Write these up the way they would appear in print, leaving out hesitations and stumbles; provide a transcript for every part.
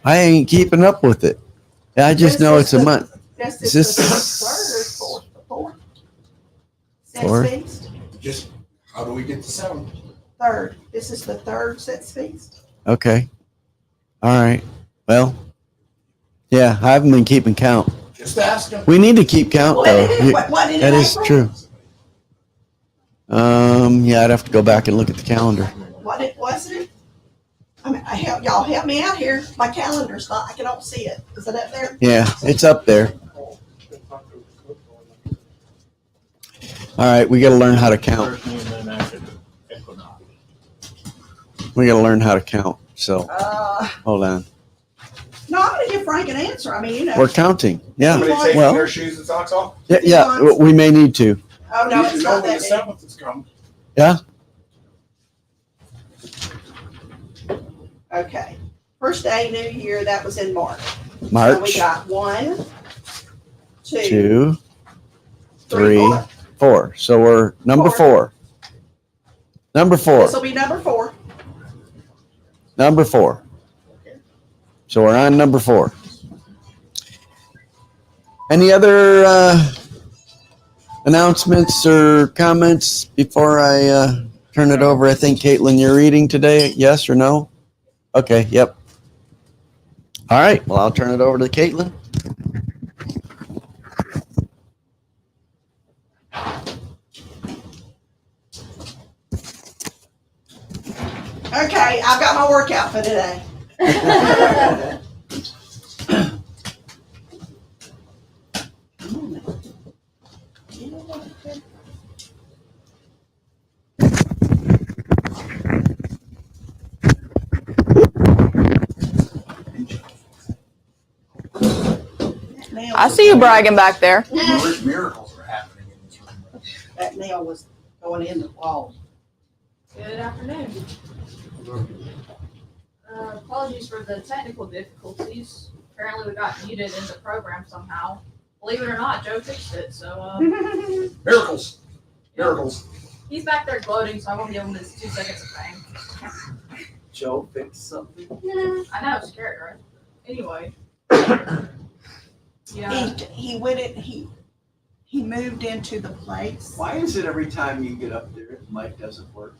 I ain't keeping up with it. I just know it's a month. This Is is the this fourth. Sets Four? feast. Just how do we get to 7? Third. This is the third sets feast. okay? All right. Well, yeah, I haven't been keeping count. Just asking. We need to keep count Well, though. what in That is April? true. Yeah, I'd have to go back and look at the calendar. What it wasn't it? I mean, y'all help me out here. My calendar's not. I don't see it. Is it up there? Yeah, it's up there. All right, we got to learn how to count. We got to learn how to count. So hold on. No, I'm gonna give Frank an answer. I mean, you know. We're counting. Yeah. Somebody taking Well, their shoes and socks off? yeah. We may need to. Oh no, it's not the that big. 7th is coming. Yeah. Okay. First day, New Year. That was in March. So we March. got 1, 2, 2, 3, 4. 4. So we're number 4. Number 4. This will be number 4. Number 4. So we're on number 4. Any other announcements or comments before I turn it over? I think, Caitlin, you're reading today, yes or no? Okay, yep. All right, well, I'll turn it over to Caitlin. Okay, I've got my workout for today. I see you bragging back there. There's miracles are happening in this room. That nail was going in the wall. Good afternoon. Apologies for the technical difficulties. Apparently we got muted in the program somehow. Believe it or not, Joe fixed it, so Miracles. Miracles. he's back there gloating, so I won't give him his 2 seconds of fame. Joe fixed something. I know, it's scary, right? Anyway. Yeah. He went in, he moved into the place. Why is it every time you get up there, the mic doesn't work?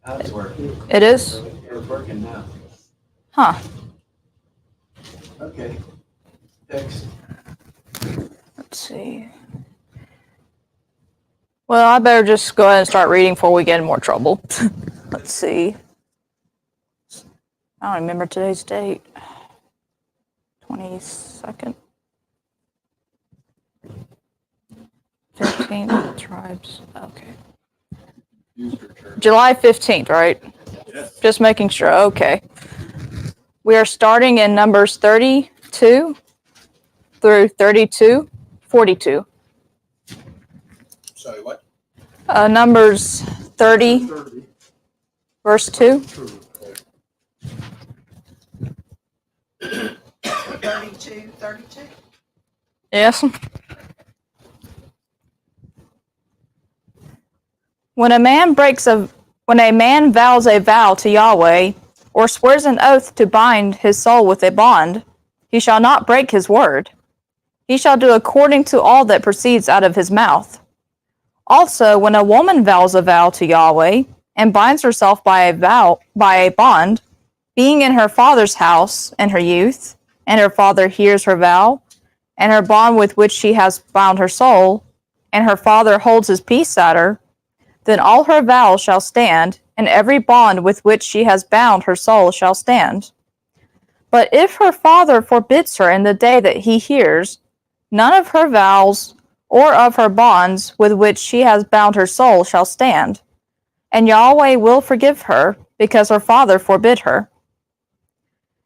How it's working? It is? It's working now. Huh. Okay. Fixed. Let's see. Well, I better just go ahead and start reading before we get in more trouble. Let's see. I don't remember today's date. 22nd. 15th, tribes. Okay. July 15th, right? Yes. Just making sure. Okay. We are starting in Numbers 32 through 42. Sorry, what? Numbers 30, verse 2. 32. Yes. When a man vows a vow to Yahweh, or swears an oath to bind his soul with a bond, he shall not break his word. He shall do according to all that proceeds out of his mouth. Also, when a woman vows a vow to Yahweh, and binds herself by a bond, being in her father's house in her youth, and her father hears her vow, and her bond with which she has bound her soul, and her father holds his peace at her, then all her vows shall stand, and every bond with which she has bound her soul shall stand. But if her father forbids her in the day that he hears, none of her vows or of her bonds with which she has bound her soul shall stand, and Yahweh will forgive her, because her father forbid her.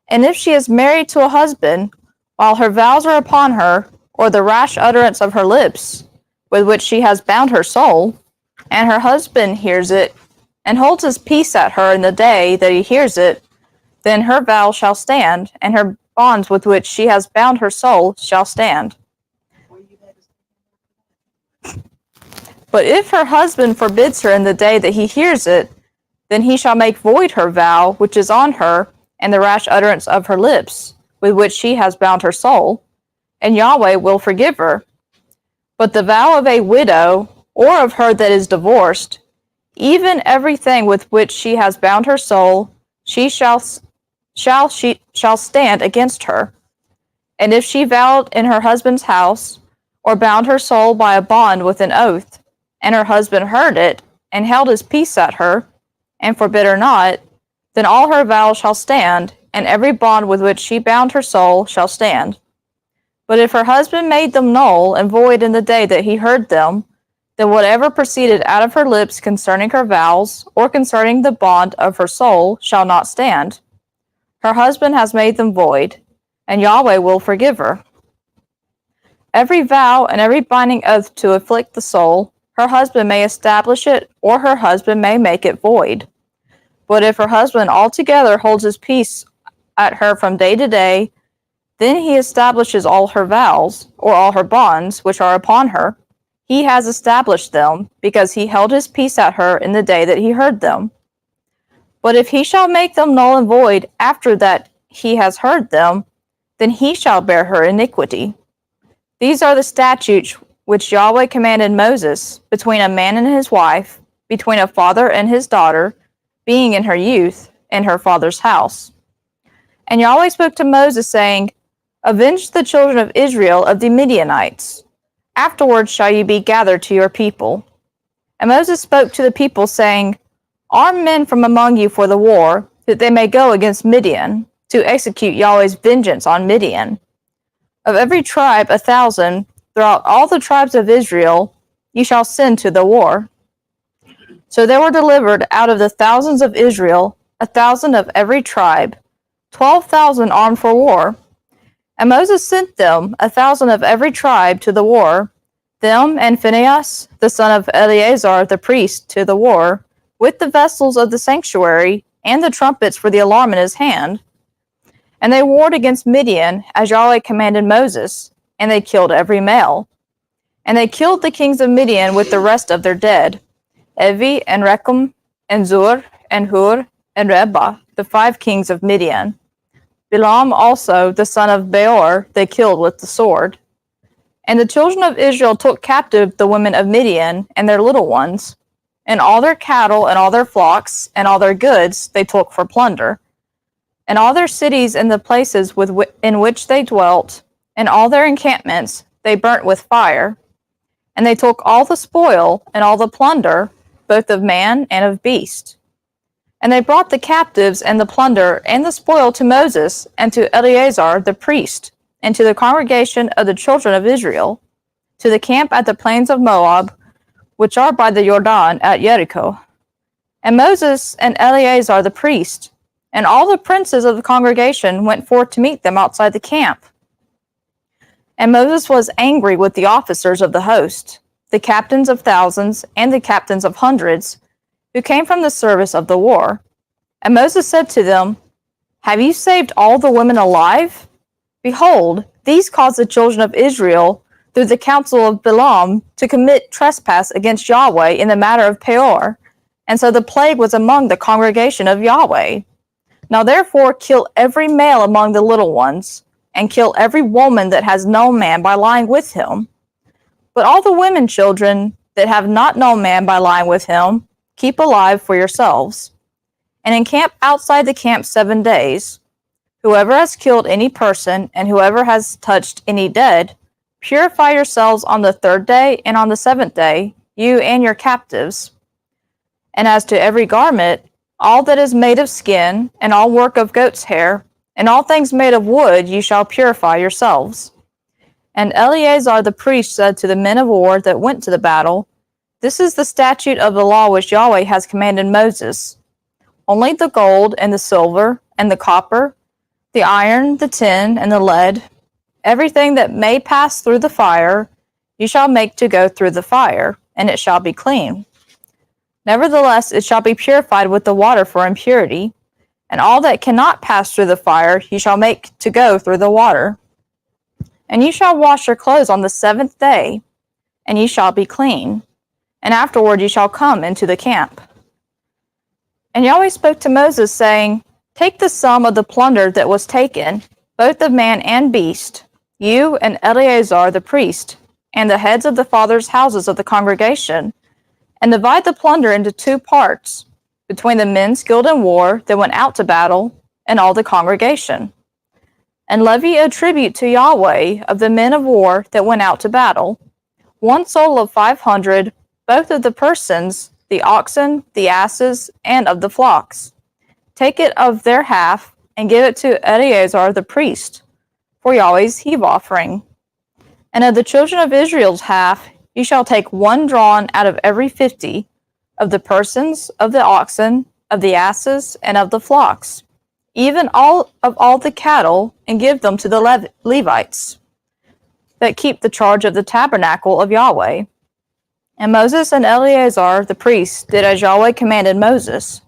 And if she is married to a husband, while her vows are upon her, or the rash utterance of her lips, with which she has bound her soul, and her husband hears it, and holds his peace at her in the day that he hears it, then her vow shall stand, and her bonds with which she has bound her soul shall stand. But if her husband forbids her in the day that he hears it, then he shall make void her vow which is on her, and the rash utterance of her lips, with which she has bound her soul, and Yahweh will forgive her. But the vow of a widow, or of her that is divorced, even everything with which she has bound her soul, she shall stand against her. And if she vowed in her husband's house, or bound her soul by a bond with an oath, and her husband heard it, and held his peace at her, and forbid her not, then all her vows shall stand, and every bond with which she bound her soul shall stand. But if her husband made them null and void in the day that he heard them, then whatever proceeded out of her lips concerning her vows, or concerning the bond of her soul, shall not stand. Her husband has made them void, and Yahweh will forgive her. Every vow and every binding oath to afflict the soul, her husband may establish it, or her husband may make it void. But if her husband altogether holds his peace at her from day to day, then he establishes all her vows, or all her bonds, which are upon her. He has established them, because he held his peace at her in the day that he heard them. But if he shall make them null and void after that he has heard them, then he shall bear her iniquity. These are the statutes which Yahweh commanded Moses, between a man and his wife, between a father and his daughter, being in her youth, in her father's house. And Yahweh spoke to Moses, saying, Avenge the children of Israel of the Midianites. Afterwards shall ye be gathered to your people. And Moses spoke to the people, saying, Arm men from among you for the war, that they may go against Midian, to execute Yahweh's vengeance on Midian. Of every tribe 1,000, throughout all the tribes of Israel, ye shall send to the war. So there were delivered out of the thousands of Israel 1,000 of every tribe, 12,000 armed for war. And Moses sent them 1,000 of every tribe to the war, them and Phinehas, the son of Eleazar the priest, to the war, with the vessels of the sanctuary, and the trumpets for the alarm in his hand. And they warred against Midian, as Yahweh commanded Moses, and they killed every male. And they killed the kings of Midian with the rest of their dead, Evi, and Rechem, and Zur, and Hur, and Reba, the 5 kings of Midian. Bilam also, the son of Beor, they killed with the sword. And the children of Israel took captive the women of Midian, and their little ones, and all their cattle, and all their flocks, and all their goods they took for plunder. And all their cities and the places in which they dwelt, and all their encampments, they burnt with fire. And they took all the spoil, and all the plunder, both of man and of beast. And they brought the captives and the plunder and the spoil to Moses and to Eleazar the priest, and to the congregation of the children of Israel, to the camp at the plains of Moab, which are by the Jordan at Jericho. And Moses and Eleazar the priest, and all the princes of the congregation went forth to meet them outside the camp. And Moses was angry with the officers of the host, the captains of thousands and the captains of hundreds, who came from the service of the war. And Moses said to them, Have you saved all the women alive? Behold, these caused the children of Israel, through the counsel of Bilam, to commit trespass against Yahweh in the matter of Peor. And so the plague was among the congregation of Yahweh. Now therefore kill every male among the little ones, and kill every woman that has known man by lying with him. But all the women children that have not known man by lying with him, keep alive for yourselves. And encamp outside the camp 7 days. Whoever has killed any person, and whoever has touched any dead, purify yourselves on the 3rd day and on the 7th day, you and your captives. And as to every garment, all that is made of skin, and all work of goat's hair, and all things made of wood, you shall purify yourselves. And Eleazar the priest said to the men of war that went to the battle, This is the statute of the law which Yahweh has commanded Moses. Only the gold, and the silver, and the copper, the iron, the tin, and the lead, everything that may pass through the fire, you shall make to go through the fire, and it shall be clean. Nevertheless, it shall be purified with the water for impurity, and all that cannot pass through the fire you shall make to go through the water. And you shall wash your clothes on the 7th day, and you shall be clean, and afterward you shall come into the camp. And Yahweh spoke to Moses, saying, Take the sum of the plunder that was taken, both of man and beast, you and Eleazar the priest, and the heads of the fathers' houses of the congregation, and divide the plunder into 2 parts, between the men skilled in war that went out to battle, and all the congregation. And levy a tribute to Yahweh of the men of war that went out to battle, 1 soul of 500, both of the persons, the oxen, the asses, and of the flocks. Take it of their half, and give it to Eleazar the priest, for Yahweh's heave offering. And of the children of Israel's half, you shall take 1 drawn out of every 50, of the persons, of the oxen, of the asses, and of the flocks, even all the cattle, and give them to the Levites, that keep the charge of the tabernacle of Yahweh. And Moses and Eleazar the priest did as Yahweh commanded Moses.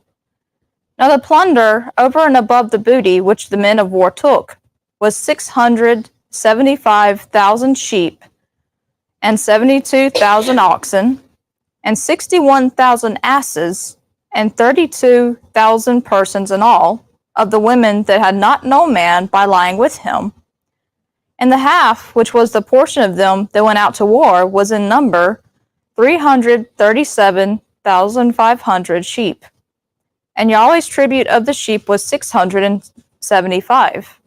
Now the plunder, over and above the booty which the men of war took, was 675,000 sheep, and 72,000 oxen, and 61,000 asses, and 32,000 persons in all, of the women that had not known man by lying with him. And the half, which was the portion of them that went out to war, was in number 337,500 sheep. And Yahweh's tribute of the sheep was 675.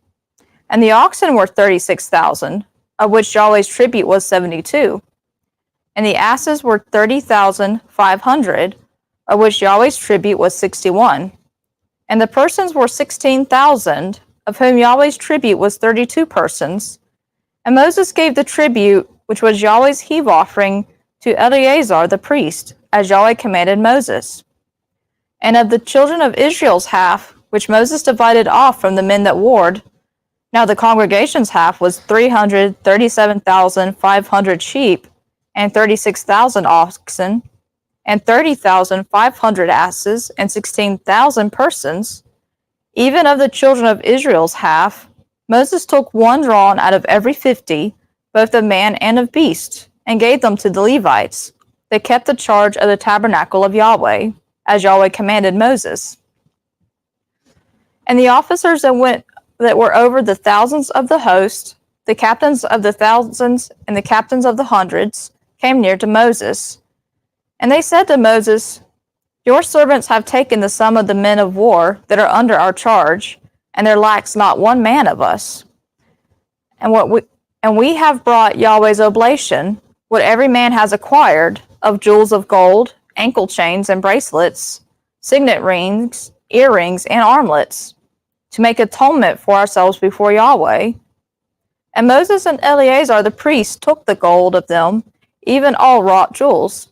And the oxen were 36,000, of which Yahweh's tribute was 72. And the asses were 30,500, of which Yahweh's tribute was 61. And the persons were 16,000, of whom Yahweh's tribute was 32 persons. And Moses gave the tribute, which was Yahweh's heave offering, to Eleazar the priest, as Yahweh commanded Moses. And of the children of Israel's half, which Moses divided off from the men that warred, now the congregation's half was 337,500 sheep, and 36,000 oxen, and 30,500 asses, and 16,000 persons. Even of the children of Israel's half, Moses took 1 drawn out of every 50, both of man and of beast, and gave them to the Levites, that kept the charge of the tabernacle of Yahweh, as Yahweh commanded Moses. And the officers that were over the thousands of the host, the captains of the thousands and the captains of the hundreds, came near to Moses. And they said to Moses, Your servants have taken the sum of the men of war that are under our charge, and there lacks not 1 man of us. And we have brought Yahweh's oblation, what every man has acquired, of jewels of gold, ankle chains and bracelets, signet rings, earrings, and armlets, to make atonement for ourselves before Yahweh. And Moses and Eleazar the priest took the gold of them, even all wrought jewels,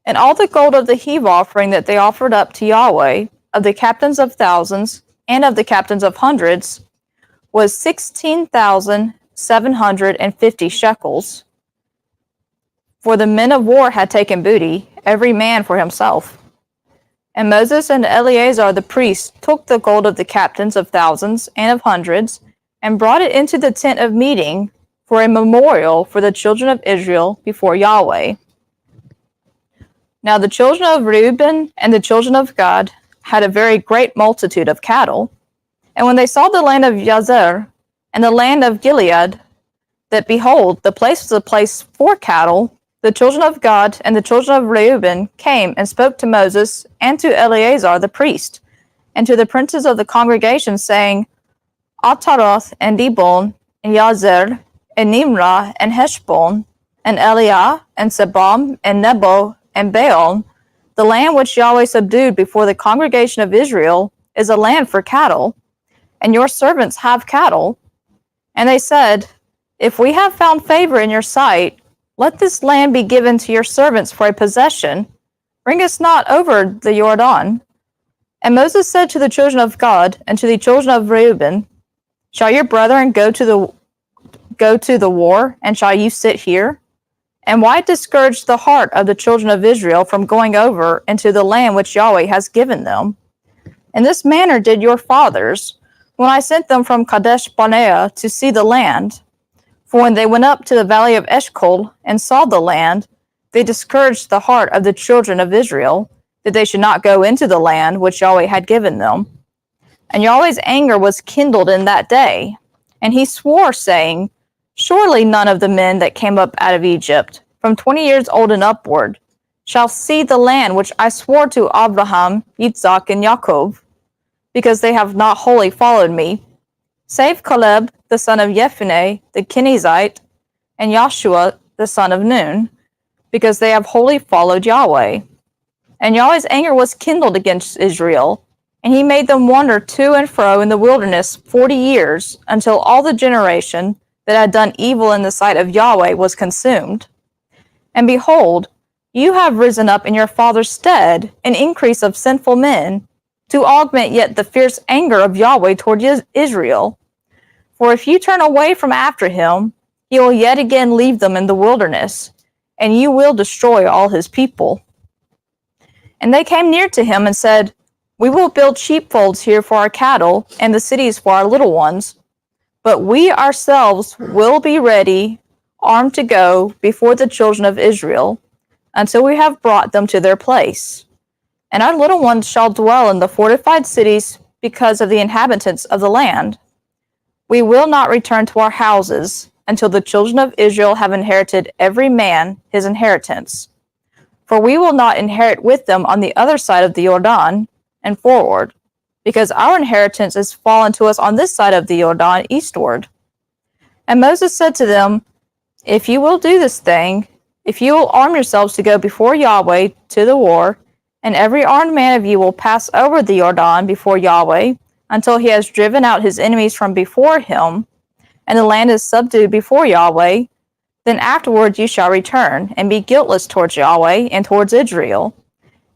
and all the gold of the heave offering that they offered up to Yahweh, of the captains of thousands and of the captains of hundreds, was 16,750 shekels. For the men of war had taken booty, every man for himself. And Moses and Eleazar the priest took the gold of the captains of thousands and of hundreds, and brought it into the tent of meeting for a memorial for the children of Israel before Yahweh. Now the children of Reuben and the children of Gad had a very great multitude of cattle. And when they saw the land of Jazer and the land of Gilead, that behold, the place was a place for cattle, the children of Gad and the children of Reuben came and spoke to Moses and to Eleazar the priest, and to the princes of the congregation, saying, Ataroth and Dibon, and Jazer, and Nimrah, and Heshbon, and Eliah, and Sebam, and Nebo, and Baal, the land which Yahweh subdued before the congregation of Israel, is a land for cattle, and your servants have cattle. And they said, If we have found favor in your sight, let this land be given to your servants for a possession. Bring us not over the Jordan. And Moses said to the children of Gad and to the children of Reuben, Shall your brethren go to the war, and shall you sit here? And why discourage the heart of the children of Israel from going over into the land which Yahweh has given them? In this manner did your fathers, when I sent them from Kadesh Barnea to see the land. For when they went up to the valley of Eshcol and saw the land, they discouraged the heart of the children of Israel, that they should not go into the land which Yahweh had given them. And Yahweh's anger was kindled in that day, and he swore, saying, Surely none of the men that came up out of Egypt, from 20 years old and upward, shall see the land which I swore to Abraham, Yitzhak, and Jacob, because they have not wholly followed me, save Caleb the son of Jephunneh the Kenizzite, and Joshua the son of Nun, because they have wholly followed Yahweh. And Yahweh's anger was kindled against Israel, and he made them wander to and fro in the wilderness 40 years, until all the generation that had done evil in the sight of Yahweh was consumed. And behold, you have risen up in your father's stead an increase of sinful men, to augment yet the fierce anger of Yahweh toward Israel. For if you turn away from after him, he will yet again leave them in the wilderness, and you will destroy all his people. And they came near to him and said, We will build sheepfolds here for our cattle, and the cities for our little ones. But we ourselves will be ready, armed to go before the children of Israel, until we have brought them to their place. And our little ones shall dwell in the fortified cities because of the inhabitants of the land. We will not return to our houses until the children of Israel have inherited every man his inheritance. For we will not inherit with them on the other side of the Jordan and forward, because our inheritance is fallen to us on this side of the Jordan eastward. And Moses said to them, If you will do this thing, if you will arm yourselves to go before Yahweh to the war, and every armed man of you will pass over the Jordan before Yahweh, until he has driven out his enemies from before him, and the land is subdued before Yahweh, then afterward you shall return, and be guiltless towards Yahweh and towards Israel.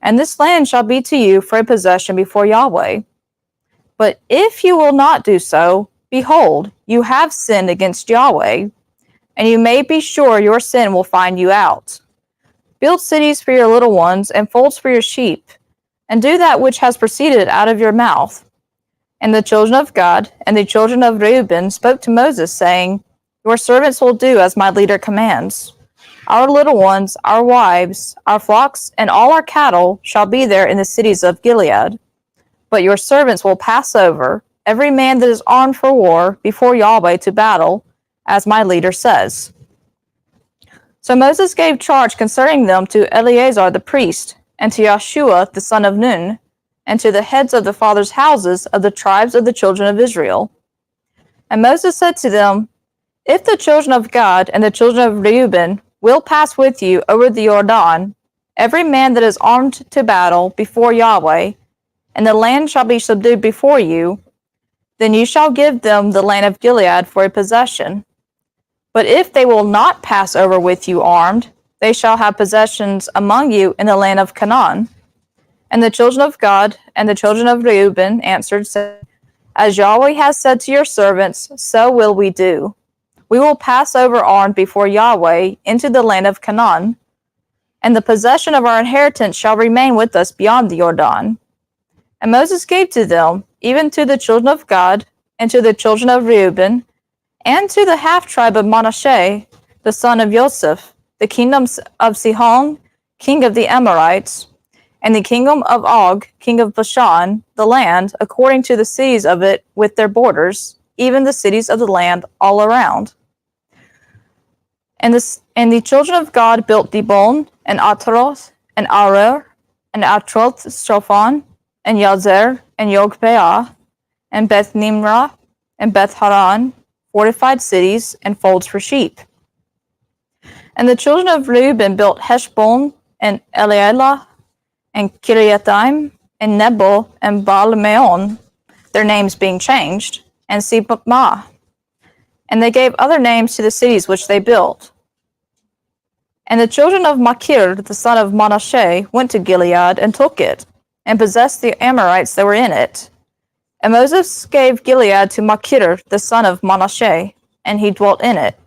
And this land shall be to you for a possession before Yahweh. But if you will not do so, behold, you have sinned against Yahweh, and you may be sure your sin will find you out. Build cities for your little ones, and folds for your sheep, and do that which has proceeded out of your mouth. And the children of Gad and the children of Reuben spoke to Moses, saying, Your servants will do as my leader commands. Our little ones, our wives, our flocks, and all our cattle shall be there in the cities of Gilead. But your servants will pass over, every man that is armed for war, before Yahweh to battle, as my leader says. So Moses gave charge concerning them to Eleazar the priest, and to Joshua the son of Nun, and to the heads of the fathers' houses of the tribes of the children of Israel. And Moses said to them, If the children of Gad and the children of Reuben will pass with you over the Jordan, every man that is armed to battle before Yahweh, and the land shall be subdued before you, then you shall give them the land of Gilead for a possession. But if they will not pass over with you armed, they shall have possessions among you in the land of Canaan. And the children of Gad and the children of Reuben answered, saying, As Yahweh has said to your servants, so will we do. We will pass over armed before Yahweh into the land of Canaan, and the possession of our inheritance shall remain with us beyond the Jordan. And Moses gave to them, even to the children of Gad, and to the children of Reuben, and to the half-tribe of Manasseh, the son of Joseph, the kingdoms of Sihon, king of the Amorites, and the kingdom of Og, king of Bashan, the land, according to the cities of it with their borders, even the cities of the land all around. And the children of Gad built Dibon, and Ataroth, and Aroer, and Atroth Shophon, and Yazer, and Yogbeah, and Beth Nimrah, and Beth Haran, fortified cities, and folds for sheep. And the children of Reuben built Heshbon, and Elealah, and Kiriathaim, and Nebo, and Baal-meon, their names being changed, and Sibmah. And they gave other names to the cities which they built. And the children of Machir, the son of Manasseh, went to Gilead, and took it, and possessed the Amorites that were in it. And Moses gave Gilead to Machir, the son of Manasseh, and he dwelt in it.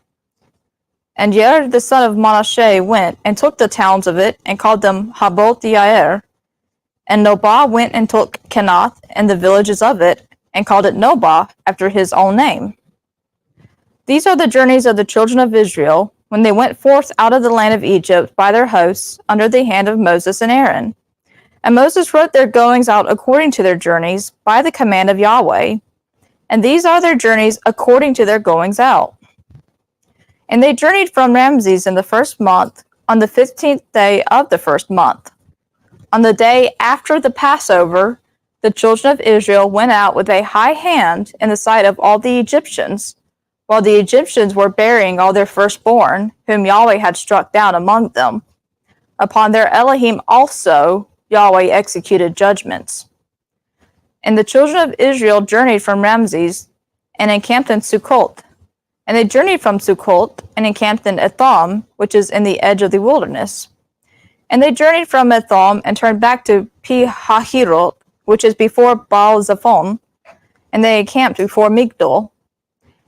And Yair, the son of Manasseh, went and took the towns of it, and called them Haboth Yair. And Nobah went and took Kenath and the villages of it, and called it Nobah, after his own name. These are the journeys of the children of Israel, when they went forth out of the land of Egypt by their hosts, under the hand of Moses and Aaron. And Moses wrote their goings out according to their journeys by the command of Yahweh. And these are their journeys according to their goings out. And they journeyed from Ramses in the first month, on the 15th day of the first month. On the day after the Passover, the children of Israel went out with a high hand in the sight of all the Egyptians, while the Egyptians were burying all their firstborn, whom Yahweh had struck down among them. Upon their Elohim also Yahweh executed judgments. And the children of Israel journeyed from Ramses and encamped in Sukkot. And they journeyed from Sukkot and encamped in Etham, which is in the edge of the wilderness. And they journeyed from Etham and turned back to Pi-Hahiroth, which is before Baal-Zephon, and they encamped before Migdol.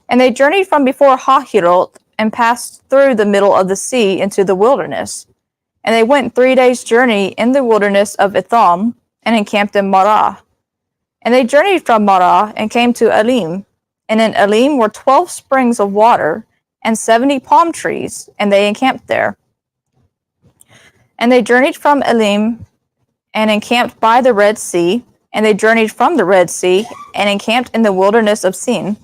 And they journeyed from before Hahiroth and passed through the middle of the sea into the wilderness. And they went 3 days' journey in the wilderness of Etham and encamped in Marah. And they journeyed from Marah and came to Elim. And in Elim were 12 springs of water and 70 palm trees, and they encamped there. And they journeyed from Elim and encamped by the Red Sea. And they journeyed from the Red Sea and encamped in the wilderness of Sin.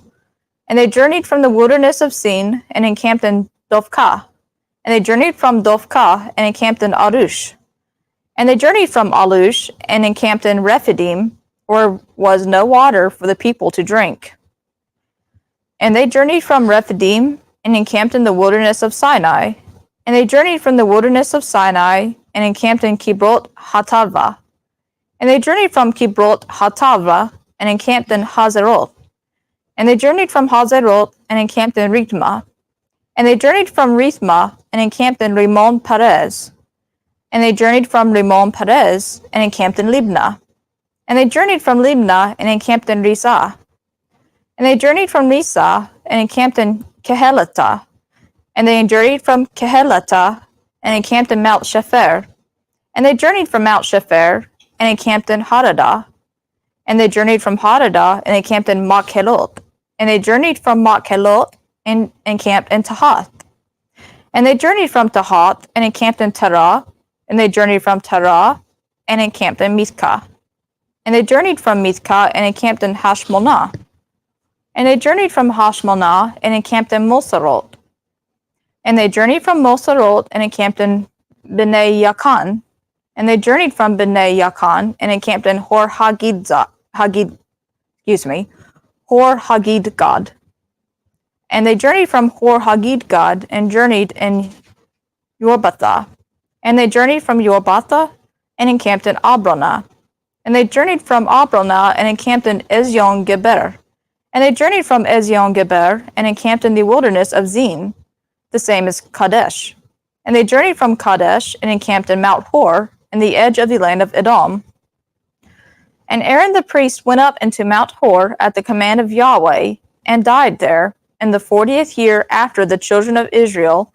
And they journeyed from the wilderness of Sin and encamped in Dovkah. And they journeyed from Dovkah and encamped in Arush. And they journeyed from Alush and encamped in Rephidim, where was no water for the people to drink. And they journeyed from Rephidim and encamped in the wilderness of Sinai. And they journeyed from the wilderness of Sinai and encamped in Kibrot Hatava. And they journeyed from Kibrot Hatava and encamped in Hazeroth. And they journeyed from Hazeroth and encamped in Rithmah. And they journeyed from Rithmah and encamped in Rimon Perez. And they journeyed from Rimon Perez and encamped in Libnah. And they journeyed from Libnah and encamped in Rissah. And they journeyed from Rissah and encamped in Kehelatah. And they journeyed from Kehelatah and encamped in Mount Shepher. And they journeyed from Mount Shepher and encamped in Hadadah. And they journeyed from Hadadah and encamped in Makhelot. And they journeyed from Makhelot and encamped in Tahath. And they journeyed from Tahath and encamped in Terah. And they journeyed from Terah and encamped in Mithkah. And they journeyed from Mithkah and encamped in Hashmonah. And they journeyed from Hashmonah and encamped in Moserot. And they journeyed from Moserot and encamped in Bnei Yakan. And they journeyed from Bnei Yakan and encamped in Hor Haggidgad. And they journeyed from Hor Haggidgad and journeyed in Yorbatha. And they journeyed from Yorbatha and encamped in Abronah. And they journeyed from Abronah and encamped in Ezion Geber. And they journeyed from Ezion Geber and encamped in the wilderness of Zin, the same as Kadesh. And they journeyed from Kadesh and encamped in Mount Hor, in the edge of the land of Edom. And Aaron the priest went up into Mount Hor at the command of Yahweh, and died there in the 40th year after the children of Israel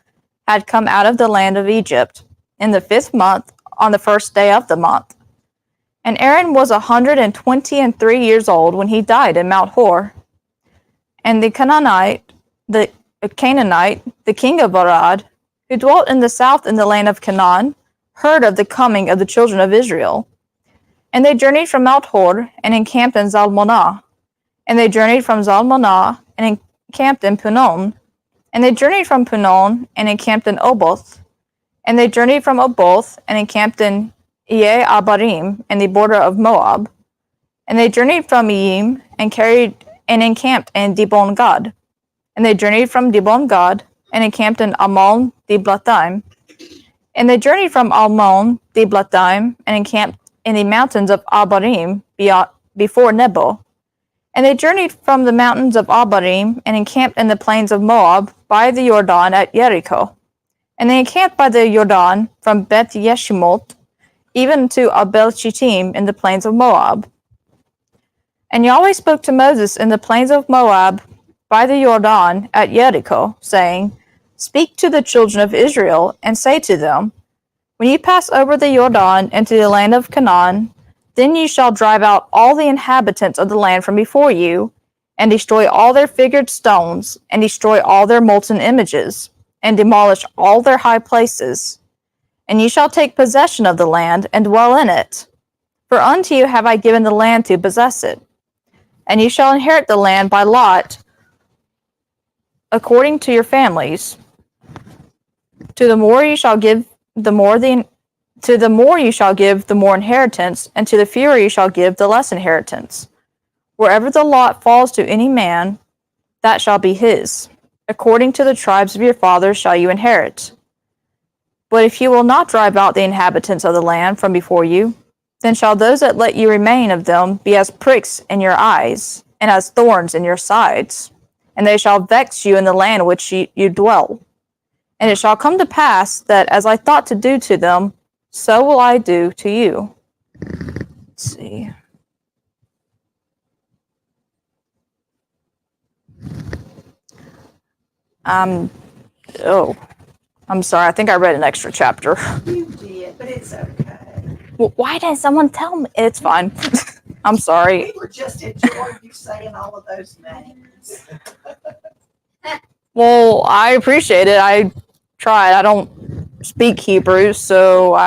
had come out of the land of Egypt, in the 5th month, on the 1st day of the month. And Aaron was 123 years old when he died in Mount Hor. And the Canaanite, the king of Arad, who dwelt in the south in the land of Canaan, heard of the coming of the children of Israel. And they journeyed from Mount Hor and encamped in Zalmonah. And they journeyed from Zalmonah and encamped in Punon. And they journeyed from Punon and encamped in Oboth. And they journeyed from Oboth and encamped in Iye Abarim in the border of Moab. And they journeyed from Iyim and encamped in Dibon Gad. And they journeyed from Dibon Gad and encamped in Ammon Diblathaim. And they journeyed from Almon Diblathaim and encamped in the mountains of Abarim before Nebo. And they journeyed from the mountains of Abarim and encamped in the plains of Moab by the Jordan at Jericho. And they encamped by the Jordan from Beth Yeshimoth even to Abel Shittim in the plains of Moab. And Yahweh spoke to Moses in the plains of Moab by the Jordan at Jericho, saying, Speak to the children of Israel, and say to them, When you pass over the Jordan into the land of Canaan, then you shall drive out all the inhabitants of the land from before you, and destroy all their figured stones, and destroy all their molten images, and demolish all their high places. And you shall take possession of the land, and dwell in it, For unto you have I given the land to possess it, and you shall inherit the land by lot according to your families. To the more you shall give, the more you shall give, the more inheritance, and to the fewer you shall give, the less inheritance. Wherever the lot falls to any man, that shall be his. According to the tribes of your fathers shall you inherit. But if you will not drive out the inhabitants of the land from before you, then shall those that let you remain of them be as pricks in your eyes, and as thorns in your sides, and they shall vex you in the land which you dwell. And it shall come to pass that as I thought to do to them, so will I do to you. Let's see. I'm sorry. I think I read an extra chapter. You did, but it's okay. Well, why didn't someone tell me? It's fine. I'm sorry. We were just enjoying you saying all of those names. Well, I appreciate it. I tried. I don't speak Hebrew, so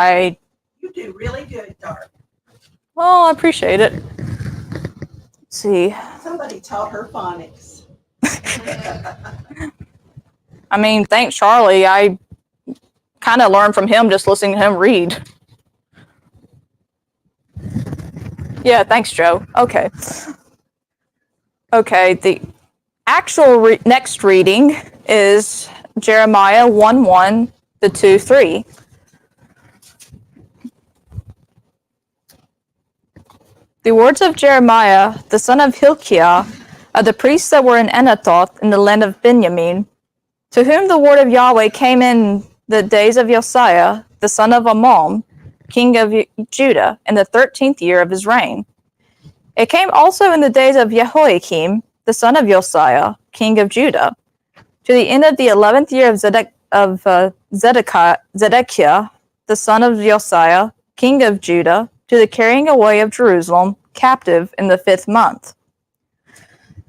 You do really good, Dark. well, I appreciate it. Let's see. Somebody taught her phonics. I mean, thanks, Charlie. I kind of learned from him just listening to him read. Yeah, thanks, Joe. Okay. Okay, the actual next reading is Jeremiah 1:1 to 2:3. The words of Jeremiah, the son of Hilkiah, of the priests that were in Anathoth in the land of Benjamin, to whom the word of Yahweh came in the days of Josiah, the son of Ammon, king of Judah, in the 13th year of his reign. It came also in the days of Jehoiakim, the son of Josiah, king of Judah, to the end of the 11th year of Zedekiah, the son of Josiah, king of Judah, to the carrying away of Jerusalem captive in the 5th month.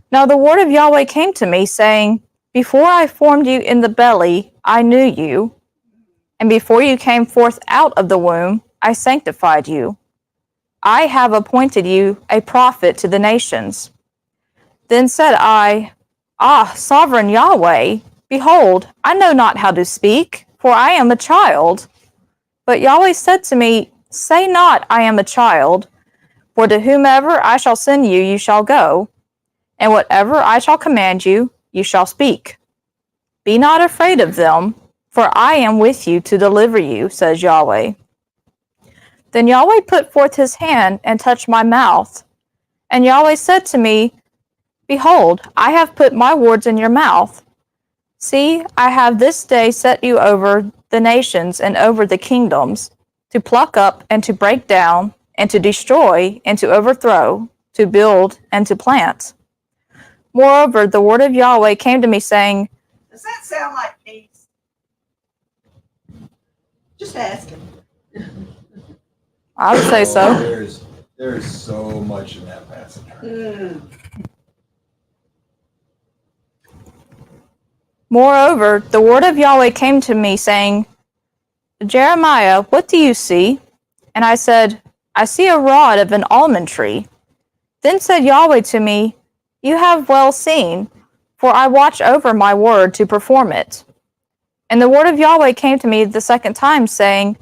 Now the word of Yahweh came to me, saying, Before I formed you in the belly, I knew you, and before you came forth out of the womb, I sanctified you. I have appointed you a prophet to the nations. Then said I, Ah, sovereign Yahweh, behold, I know not how to speak, for I am a child. But Yahweh said to me, Say not, I am a child, for to whomever I shall send you, you shall go, and whatever I shall command you, you shall speak. Be not afraid of them, for I am with you to deliver you, says Yahweh. Then Yahweh put forth his hand and touched my mouth. And Yahweh said to me, Behold, I have put my words in your mouth. See, I have this day set you over the nations and over the kingdoms, to pluck up and to break down, and to destroy and to overthrow, to build and to plant. Moreover, the word of Yahweh came to me, saying, Does that sound like peace? Just asking. I would say so. There's so much in that passage. Moreover, the word of Yahweh came to me, saying, Jeremiah, what do you see? And I said, I see a rod of an almond tree. Then said Yahweh to me, You have well seen, for I watch over my word to perform it. And the word of Yahweh came to me the second time, saying,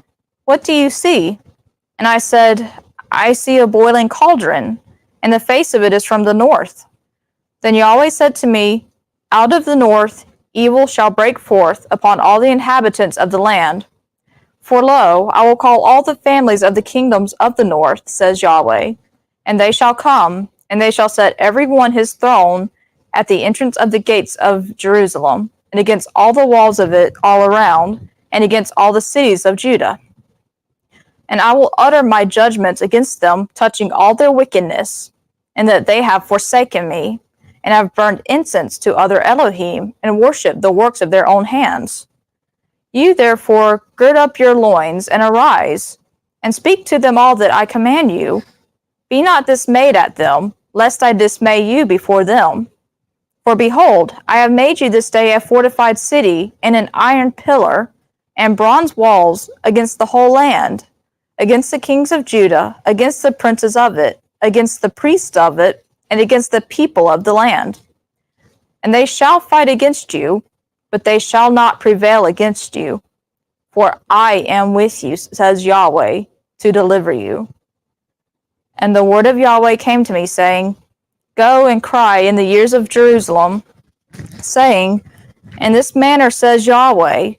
What do you see? And I said, I see a boiling cauldron, and the face of it is from the north. Then Yahweh said to me, Out of the north evil shall break forth upon all the inhabitants of the land. For lo, I will call all the families of the kingdoms of the north, says Yahweh, and they shall come, and they shall set every one his throne at the entrance of the gates of Jerusalem, and against all the walls of it all around, and against all the cities of Judah. And I will utter my judgments against them, touching all their wickedness, and that they have forsaken me, and have burned incense to other Elohim, and worshipped the works of their own hands. You therefore gird up your loins, and arise, and speak to them all that I command you. Be not dismayed at them, lest I dismay you before them. For behold, I have made you this day a fortified city, and an iron pillar, and bronze walls against the whole land. against the kings of Judah, against the princes of it, against the priests of it, and against the people of the land. And they shall fight against you, but they shall not prevail against you. For I am with you, says Yahweh, to deliver you. And the word of Yahweh came to me, saying, Go and cry in the ears of Jerusalem, saying, In this manner says Yahweh,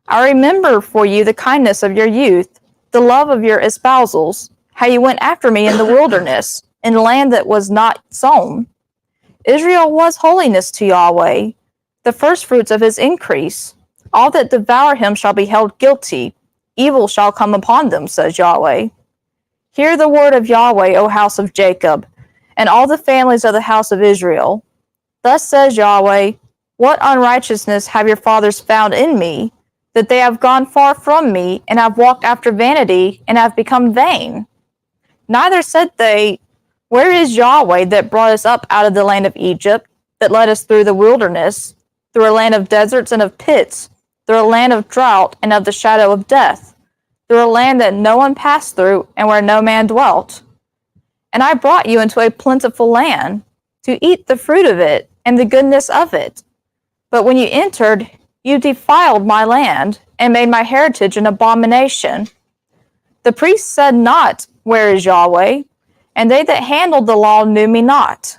I remember for you the kindness of your youth, the love of your espousals, how you went after me in the wilderness, in land that was not sown. Israel was holiness to Yahweh, the firstfruits of his increase. All that devour him shall be held guilty. Evil shall come upon them, says Yahweh. Hear the word of Yahweh, O house of Jacob, and all the families of the house of Israel. Thus says Yahweh, What unrighteousness have your fathers found in me, that they have gone far from me, and have walked after vanity, and have become vain? Neither said they, Where is Yahweh that brought us up out of the land of Egypt, that led us through the wilderness, through a land of deserts and of pits, through a land of drought and of the shadow of death, through a land that no one passed through, and where no man dwelt? And I brought you into a plentiful land, to eat the fruit of it, and the goodness of it. But when you entered, you defiled my land, and made my heritage an abomination. The priests said not, Where is Yahweh? And they that handled the law knew me not.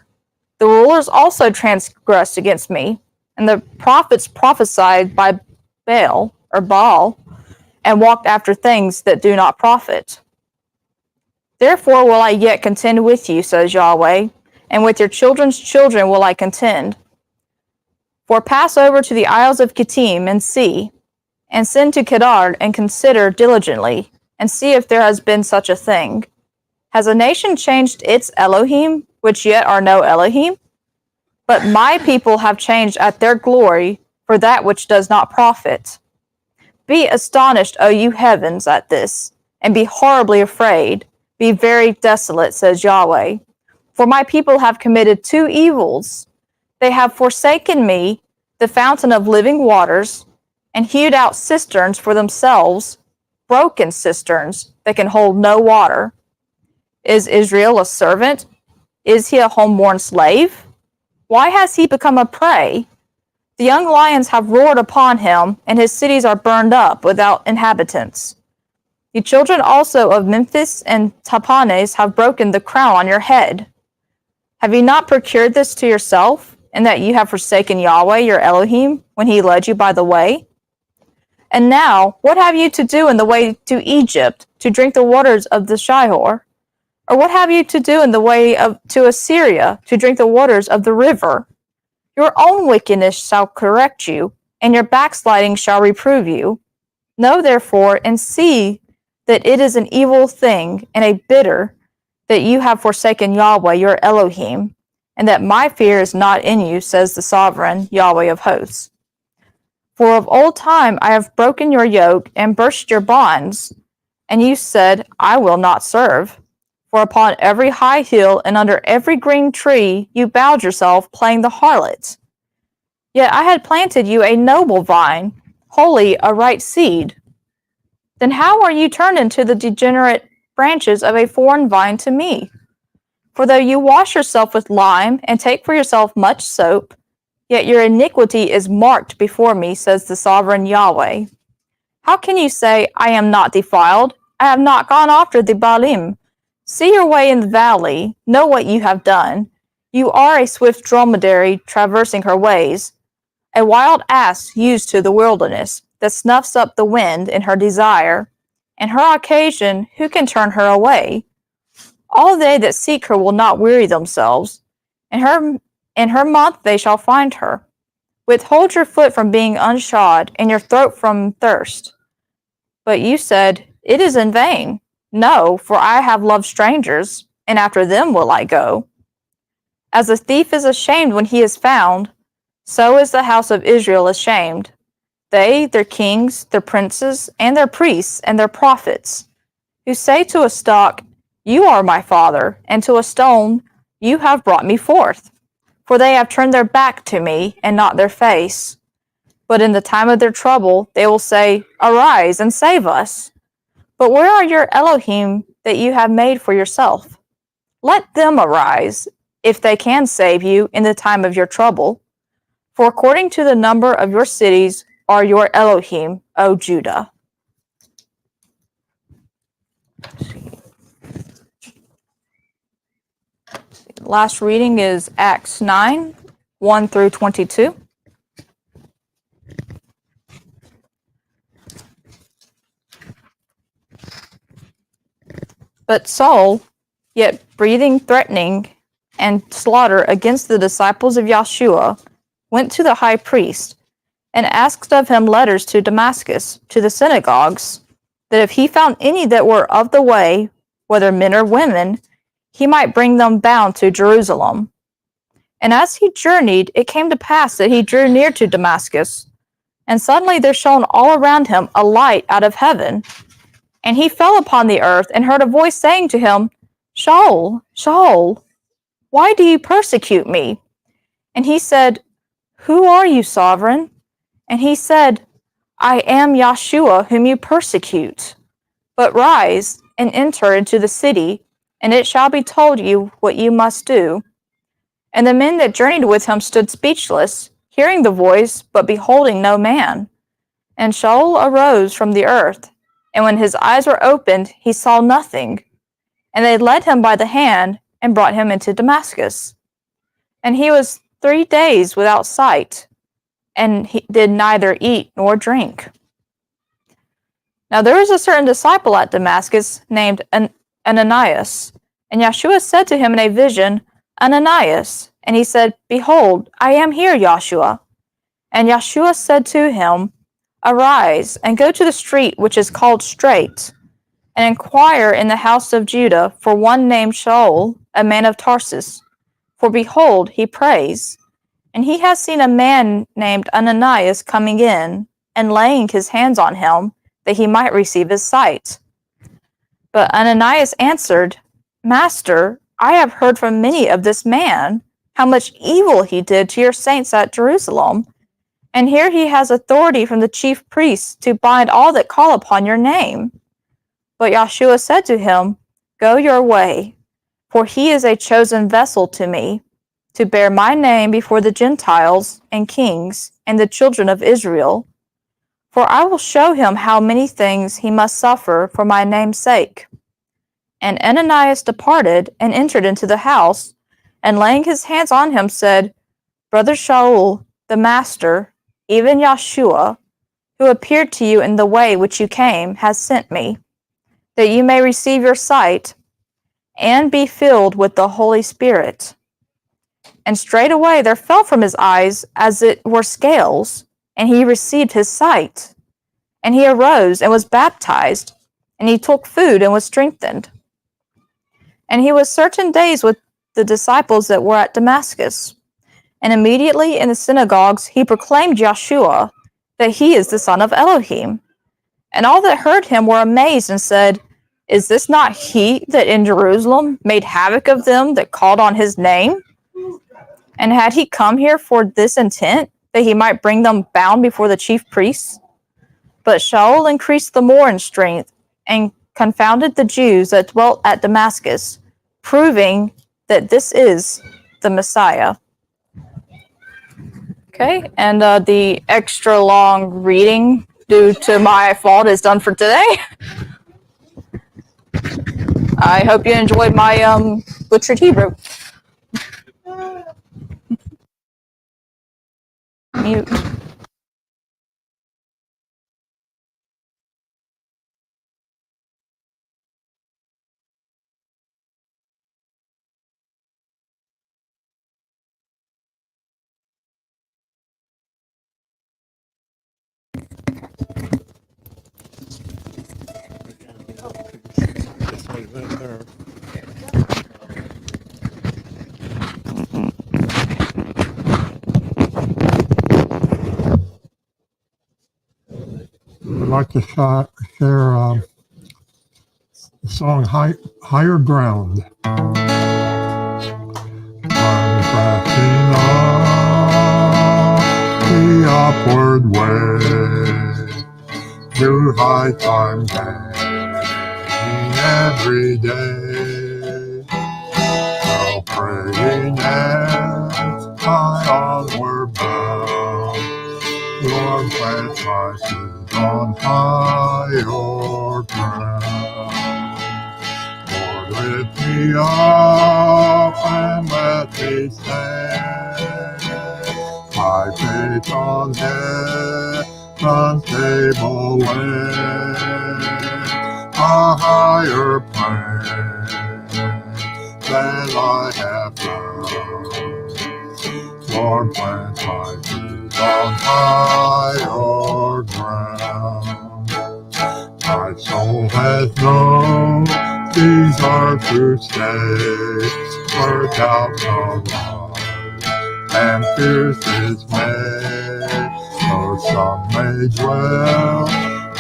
The rulers also transgressed against me, and the prophets prophesied by Baal, and walked after things that do not profit. Therefore will I yet contend with you, says Yahweh, and with your children's children will I contend. For pass over to the isles of Kittim and see, and send to Kedar and consider diligently, and see if there has been such a thing. Has a nation changed its Elohim, which yet are no Elohim? But my people have changed at their glory for that which does not profit. Be astonished, O you heavens, at this, and be horribly afraid. Be very desolate, says Yahweh. For my people have committed two evils. They have forsaken me, the fountain of living waters, and hewed out cisterns for themselves, broken cisterns that can hold no water. Is Israel a servant? Is he a homeborn slave? Why has he become a prey? The young lions have roared upon him, and his cities are burned up without inhabitants. The children also of Memphis and Tapanes have broken the crown on your head. Have you not procured this to yourself, in that you have forsaken Yahweh your Elohim, when he led you by the way? And now, what have you to do in the way to Egypt, to drink the waters of the Shihor? Or what have you to do in the way to Assyria, to drink the waters of the river? Your own wickedness shall correct you, and your backsliding shall reprove you. Know therefore, and see that it is an evil thing, and a bitter, that you have forsaken Yahweh your Elohim, and that my fear is not in you, says the sovereign Yahweh of hosts. For of old time I have broken your yoke, and burst your bonds, and you said, I will not serve. For upon every high hill and under every green tree you bowed yourself, playing the harlot. Yet I had planted you a noble vine, wholly a right seed. Then how are you turned into the degenerate branches of a foreign vine to me? For though you wash yourself with lime, and take for yourself much soap, yet your iniquity is marked before me, says the sovereign Yahweh. How can you say, I am not defiled? I have not gone after the Baalim. See your way in the valley, know what you have done. You are a swift dromedary traversing her ways, a wild ass used to the wilderness, that snuffs up the wind in her desire. And her occasion, who can turn her away? All they that seek her will not weary themselves. In her month they shall find her. Withhold your foot from being unshod, and your throat from thirst. But you said, It is in vain. No, for I have loved strangers, and after them will I go. As a thief is ashamed when he is found, so is the house of Israel ashamed. They, their kings, their princes, and their priests, and their prophets, who say to a stock, You are my father, and to a stone, You have brought me forth. For they have turned their back to me, and not their face. But in the time of their trouble they will say, Arise and save us. But where are your Elohim that you have made for yourself? Let them arise, if they can save you in the time of your trouble. For according to the number of your cities are your Elohim, O Judah. Last reading is Acts 9, 1 through 22. But Saul, yet breathing threatening and slaughter against the disciples of Yahshua, went to the high priest and asked of him letters to Damascus, to the synagogues, that if he found any that were of the way, whether men or women, he might bring them bound to Jerusalem. And as he journeyed, it came to pass that he drew near to Damascus, and suddenly there shone all around him a light out of heaven. And he fell upon the earth and heard a voice saying to him, Saul, Saul, why do you persecute me? And he said, Who are you, sovereign? And he said, I am Yahshua, whom you persecute. But rise and enter into the city, and it shall be told you what you must do. And the men that journeyed with him stood speechless, hearing the voice, but beholding no man. And Saul arose from the earth, and when his eyes were opened, he saw nothing. And they led him by the hand, and brought him into Damascus. And he was 3 days without sight, and he did neither eat nor drink. Now there was a certain disciple at Damascus named Ananias. And Yahshua said to him in a vision, Ananias. And he said, Behold, I am here, Yahshua. And Yahshua said to him, Arise, and go to the street which is called Straight, and inquire in the house of Judah for one named Shaul, a man of Tarsus. For behold, he prays, and he has seen a man named Ananias coming in, and laying his hands on him, that he might receive his sight. But Ananias answered, Master, I have heard from many of this man, how much evil he did to your saints at Jerusalem. And here he has authority from the chief priests to bind all that call upon your name. But Yahshua said to him, Go your way, for he is a chosen vessel to me, to bear my name before the Gentiles and kings and the children of Israel. For I will show him how many things he must suffer for my name's sake. And Ananias departed and entered into the house, and laying his hands on him said, Brother Shaul, the master, even Yahshua, who appeared to you in the way which you came, has sent me, that you may receive your sight, and be filled with the Holy Spirit. And straightway there fell from his eyes as it were scales, and he received his sight. And he arose and was baptized, and he took food and was strengthened. And he was certain days with the disciples that were at Damascus. And immediately in the synagogues he proclaimed Yahshua, that he is the Son of Elohim. And all that heard him were amazed and said, Is this not he that in Jerusalem made havoc of them that called on his name? And had he come here for this intent, that he might bring them bound before the chief priests? But Shaul increased the more in strength, and confounded the Jews that dwelt at Damascus, proving that this is the Messiah. Okay, and the extra long reading due to my fault is done for today. I hope you enjoyed my butchered Hebrew. Mute. I'd like to share the song Higher Ground. I'm pressing on the upward way to high times and every day. So praying as I onward bound, Lord, plant my feet on higher ground. Lord, lift me up and let me stand. My faith on heaven's tableland, a higher plan than I have found. Lord, plant my feet on higher ground. My soul has known these are to stay, where doubts arise and fears dismay. Though some may dwell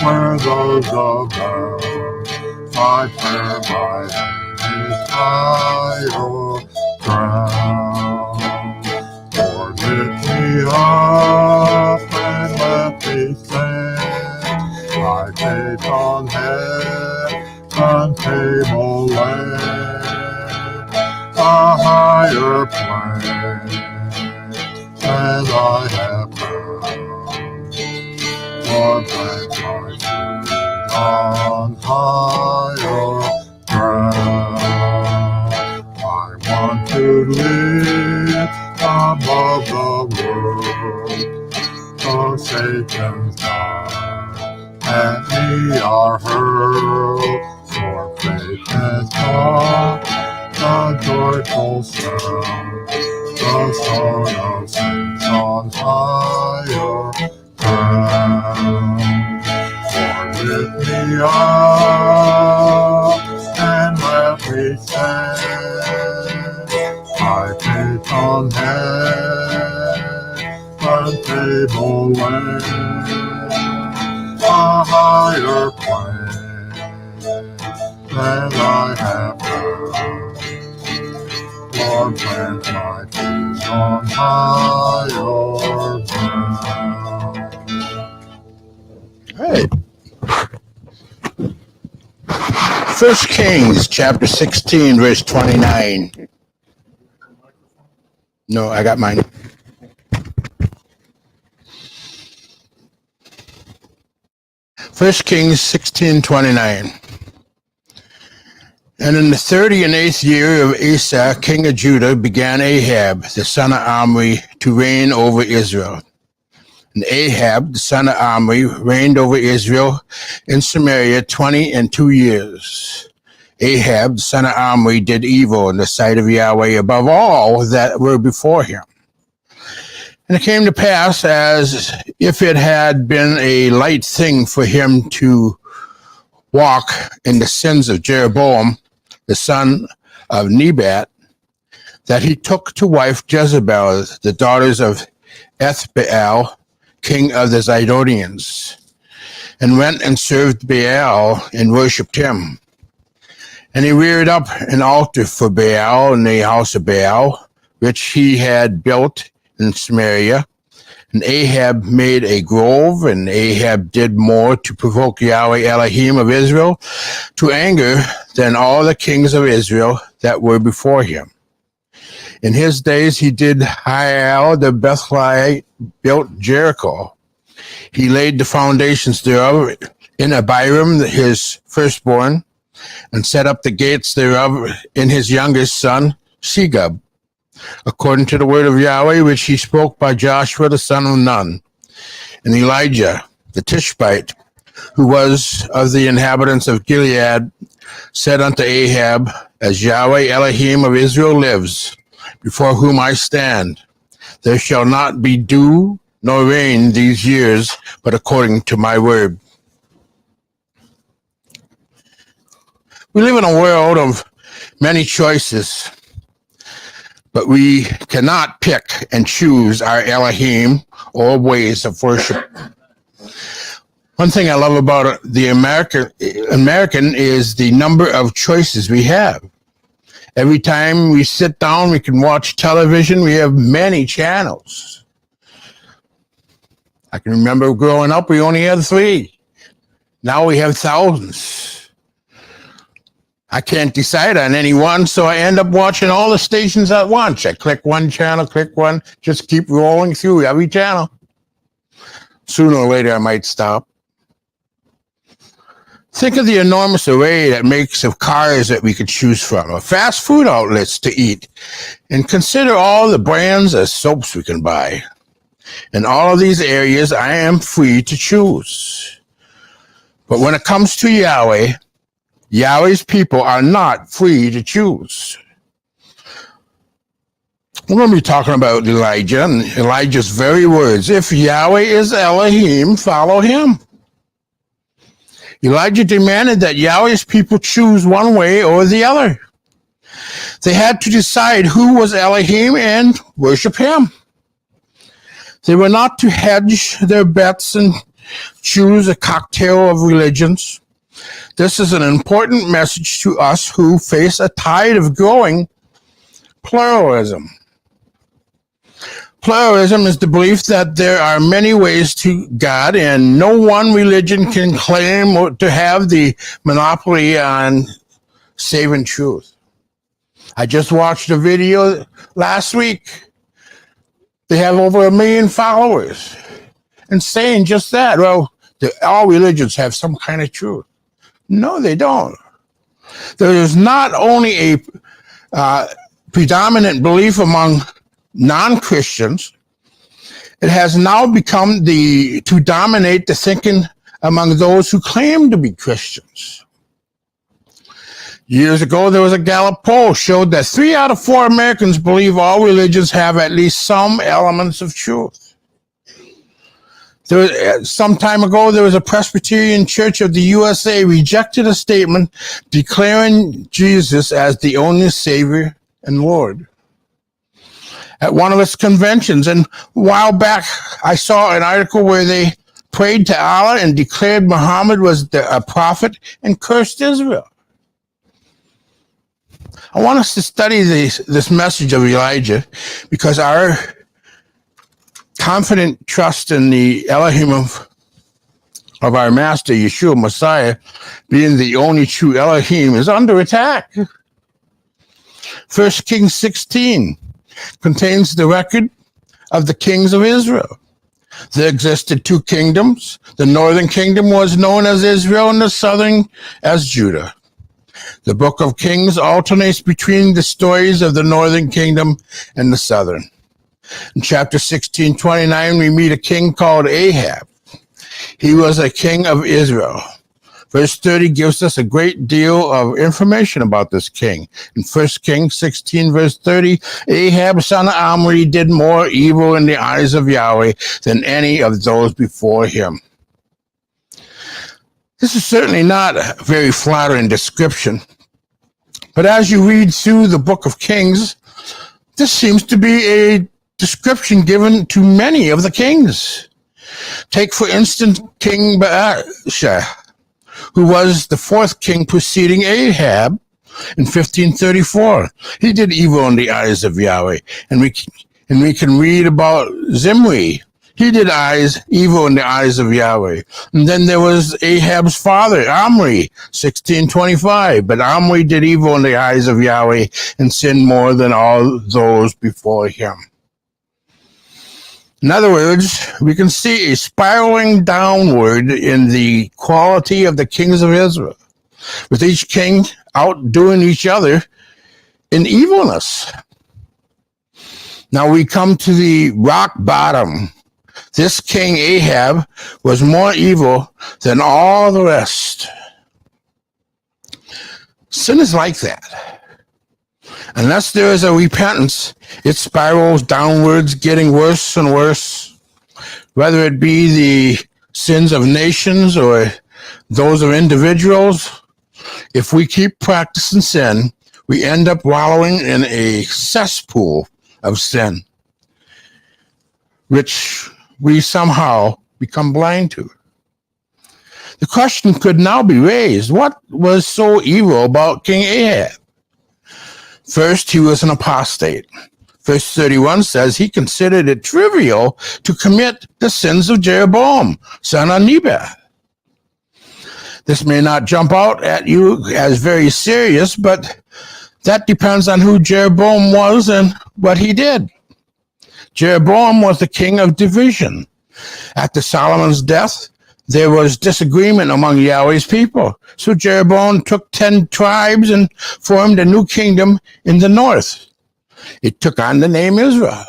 where those abound, my prayer, my aim is higher ground. Lord, lift me up and let me stand. My faith on heaven's tableland, a higher plan than I have found. Lord, plant my feet on higher ground. I want to live above the world, so Satan's darts at me are hurled. For faith has taught the joyful sound, the song of saints on higher ground. Lord, lift me up and let me stand. My faith on heaven's tableland, a higher plan than I have found. Lord, plant my feet on higher ground. All right. 1 Kings chapter 16, verse 29. No, I got mine. First Kings 16:29. And in the 38th year of Asa, king of Judah, began Ahab, the son of Omri, to reign over Israel. And Ahab, the son of Omri, reigned over Israel in Samaria 22 years. Ahab, the son of Omri, did evil in the sight of Yahweh above all that were before him. And it came to pass, as if it had been a light thing for him to walk in the sins of Jeroboam, the son of Nebat, that he took to wife Jezebel, the daughters of Ethbaal, king of the Zidonians, and went and served Baal and worshipped him. And he reared up an altar for Baal in the house of Baal, which he had built in Samaria. And Ahab made a grove, and Ahab did more to provoke Yahweh Elohim of Israel to anger than all the kings of Israel that were before him. In his days he did Hiel the Bethlehemite built Jericho. He laid the foundations thereof in Abiram, his firstborn, and set up the gates thereof in his youngest son, Segub, according to the word of Yahweh, which he spoke by Joshua the son of Nun. And Elijah, the Tishbite, who was of the inhabitants of Gilead, said unto Ahab, As Yahweh Elohim of Israel lives, before whom I stand, there shall not be dew nor rain these years, but according to my word. We live in a world of many choices, but we cannot pick and choose our Elohim or ways of worship. One thing I love about the American is the number of choices we have. Every time we sit down, we can watch television. We have many channels. I can remember growing up, we only had 3. Now we have thousands. I can't decide on any one, so I end up watching all the stations at once. I click one channel, click one, just keep rolling through every channel. Sooner or later, I might stop. Think of the enormous array that makes of cars that we could choose from, or fast food outlets to eat, and consider all the brands of soaps we can buy. In all of these areas, I am free to choose. But when it comes to Yahweh, Yahweh's people are not free to choose. We're going to be talking about Elijah and Elijah's very words. If Yahweh is Elohim, follow him. Elijah demanded that Yahweh's people choose one way or the other. They had to decide who was Elohim and worship him. They were not to hedge their bets and choose a cocktail of religions. This is an important message to us who face a tide of growing pluralism. Pluralism is the belief that there are many ways to God and no one religion can claim to have the monopoly on saving truth. I just watched a video last week. They have over 1 million followers and saying just that. Well, all religions have some kind of truth. No, they don't. There is not only a predominant belief among non-Christians, it has now become to dominate the thinking among those who claim to be Christians. Years ago, there was a Gallup poll showed that 3 out of 4 Americans believe all religions have at least some elements of truth. Some time ago, there was a Presbyterian Church of the USA rejected a statement declaring Jesus as the only Savior and Lord at one of its conventions. And a while back, I saw an article where they prayed to Allah and declared Muhammad was a prophet and cursed Israel. I want us to study this message of Elijah because our confident trust in the Elohim of our Master, Yeshua Messiah, being the only true Elohim, is under attack. 1 Kings 16 contains the record of the kings of Israel. There existed 2 kingdoms. The northern kingdom was known as Israel and the southern as Judah. The book of Kings alternates between the stories of the northern kingdom and the southern. In chapter 16:29, we meet a king called Ahab. He was a king of Israel. Verse 30 gives us a great deal of information about this king. In 1 Kings 16, verse 30, Ahab, son of Omri, did more evil in the eyes of Yahweh than any of those before him. This is certainly not a very flattering description. But as you read through the book of Kings, this seems to be a description given to many of the kings. Take, for instance, King Baasha, who was the 4th king preceding Ahab in 1534. He did evil in the eyes of Yahweh. And we can read about Zimri. He did evil in the eyes of Yahweh. And then there was Ahab's father, Omri, 1625. But Omri did evil in the eyes of Yahweh and sinned more than all those before him. In other words, we can see a spiraling downward in the quality of the kings of Israel, with each king outdoing each other in evilness. Now we come to the rock bottom. This king Ahab was more evil than all the rest. Sin is like that. Unless there is a repentance, it spirals downwards, getting worse and worse, whether it be the sins of nations or those of individuals. If we keep practicing sin, we end up wallowing in a cesspool of sin, which we somehow become blind to. The question could now be raised, what was so evil about King Ahab? First, he was an apostate. Verse 31 says he considered it trivial to commit the sins of Jeroboam, son of Nebat. This may not jump out at you as very serious, but that depends on who Jeroboam was and what he did. Jeroboam was the king of division. After Solomon's death, there was disagreement among Yahweh's people. So Jeroboam took 10 tribes and formed a new kingdom in the north. It took on the name Israel.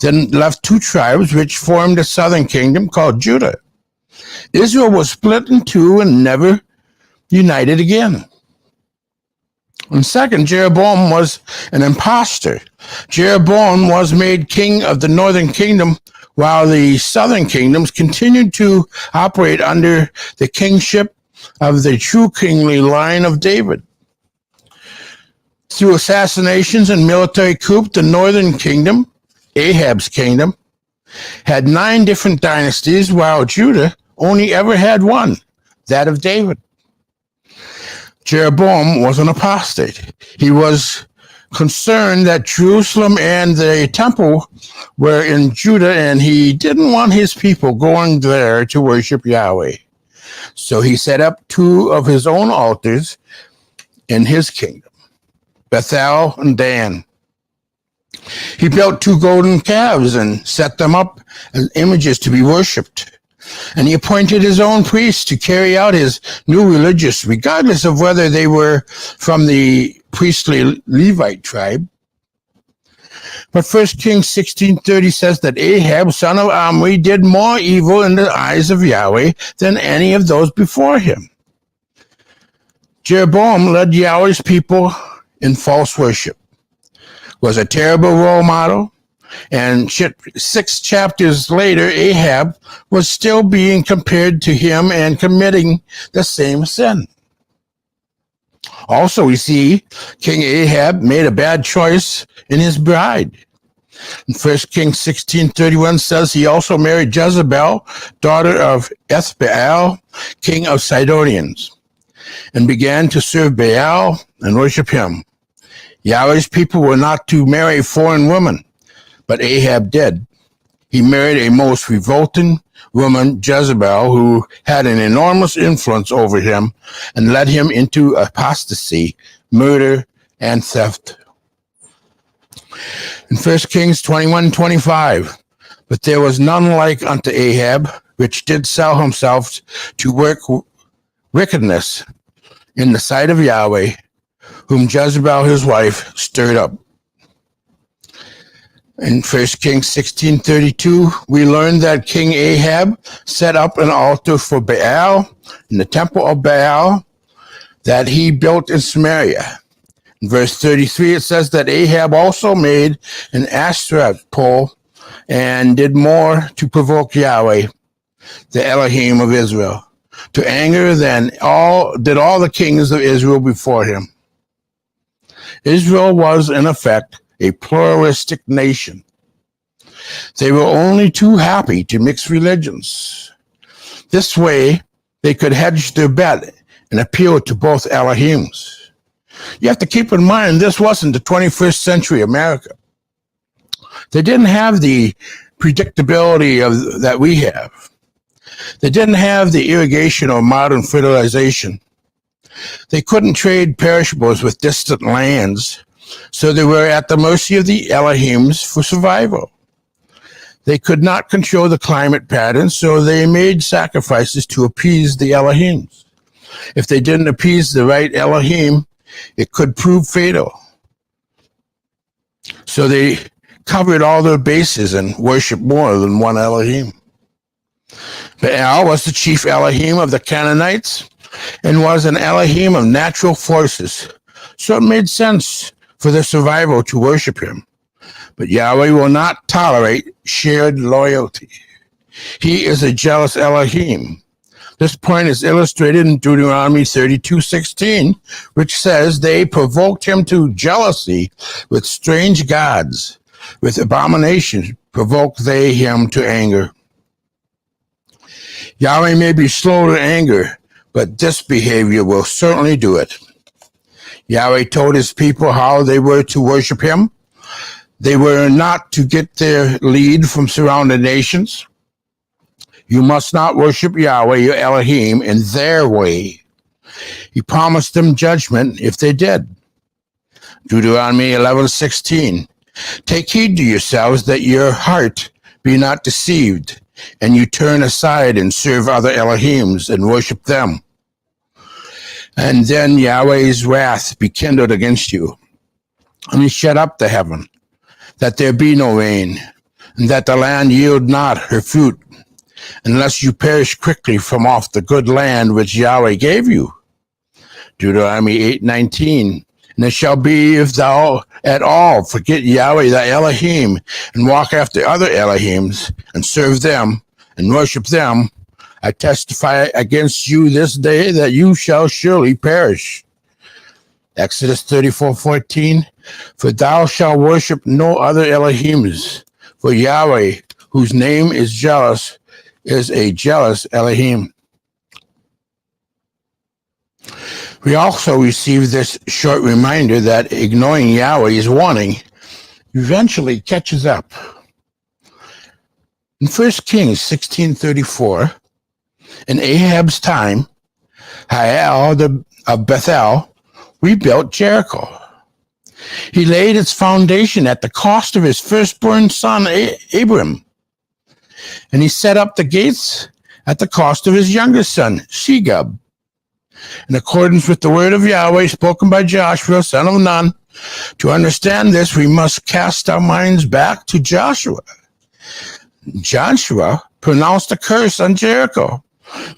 Then left 2 tribes which formed a southern kingdom called Judah. Israel was split in 2 and never united again. And second, Jeroboam was an impostor. Jeroboam was made king of the northern kingdom while the southern kingdoms continued to operate under the kingship of the true kingly line of David. Through assassinations and military coup, the northern kingdom, Ahab's kingdom, had 9 different dynasties, while Judah only ever had one, that of David. Jeroboam was an apostate. He was concerned that Jerusalem and the temple were in Judah, and he didn't want his people going there to worship Yahweh. So he set up 2 of his own altars in his kingdom, Bethel and Dan. He built 2 golden calves and set them up as images to be worshipped. And he appointed his own priests to carry out his new religious, regardless of whether they were from the priestly Levite tribe. But 1 Kings 16:30 says that Ahab, son of Omri, did more evil in the eyes of Yahweh than any of those before him. Jeroboam led Yahweh's people in false worship, was a terrible role model, and 6 chapters later, Ahab was still being compared to him and committing the same sin. Also, we see King Ahab made a bad choice in his bride. In 1 Kings 16:31 says he also married Jezebel, daughter of Ethbaal, king of Sidonians, and began to serve Baal and worship him. Yahweh's people were not to marry foreign women, but Ahab did. He married a most revolting woman, Jezebel, who had an enormous influence over him and led him into apostasy, murder, and theft. In 1 Kings 21:25, but there was none like unto Ahab, which did sell himself to work wickedness in the sight of Yahweh, whom Jezebel his wife stirred up. In 1 Kings 16:32, we learn that King Ahab set up an altar for Baal in the temple of Baal that he built in Samaria. In verse 33, it says that Ahab also made an Ashtoreth pole and did more to provoke Yahweh, the Elohim of Israel, to anger than all the kings of Israel before him. Israel was, in effect, a pluralistic nation. They were only too happy to mix religions. This way, they could hedge their bet and appeal to both Elohims. You have to keep in mind, this wasn't the 21st century America. They didn't have the predictability that we have. They didn't have the irrigation or modern fertilization. They couldn't trade perishables with distant lands, so they were at the mercy of the Elohims for survival. They could not control the climate patterns, so they made sacrifices to appease the Elohims. If they didn't appease the right Elohim, it could prove fatal. So they covered all their bases and worshiped more than one Elohim. Baal was the chief Elohim of the Canaanites and was an Elohim of natural forces, so it made sense for their survival to worship him. But Yahweh will not tolerate shared loyalty. He is a jealous Elohim. This point is illustrated in Deuteronomy 32:16, which says, they provoked him to jealousy with strange gods. With abominations provoked they him to anger. Yahweh may be slow to anger, but this behavior will certainly do it. Yahweh told his people how they were to worship him. They were not to get their lead from surrounding nations. You must not worship Yahweh, your Elohim, in their way. He promised them judgment if they did. Deuteronomy 11:16. Take heed to yourselves that your heart be not deceived, and you turn aside and serve other Elohims and worship them. And then Yahweh's wrath be kindled against you, and he shut up the heaven, that there be no rain, and that the land yield not her fruit, unless you perish quickly from off the good land which Yahweh gave you. Deuteronomy 8:19. And it shall be, if thou at all forget Yahweh thy Elohim, and walk after other Elohims, and serve them, and worship them, I testify against you this day that you shall surely perish. Exodus 34:14. For thou shalt worship no other Elohims, for Yahweh, whose name is jealous, is a jealous Elohim. We also receive this short reminder that ignoring Yahweh's warning eventually catches up. In 1 Kings 16:34, in Ahab's time, Hiel of Bethel rebuilt Jericho. He laid its foundation at the cost of his firstborn son, Abram. And he set up the gates at the cost of his youngest son, Shegub. In accordance with the word of Yahweh spoken by Joshua, son of Nun, to understand this, we must cast our minds back to Joshua. Joshua pronounced a curse on Jericho,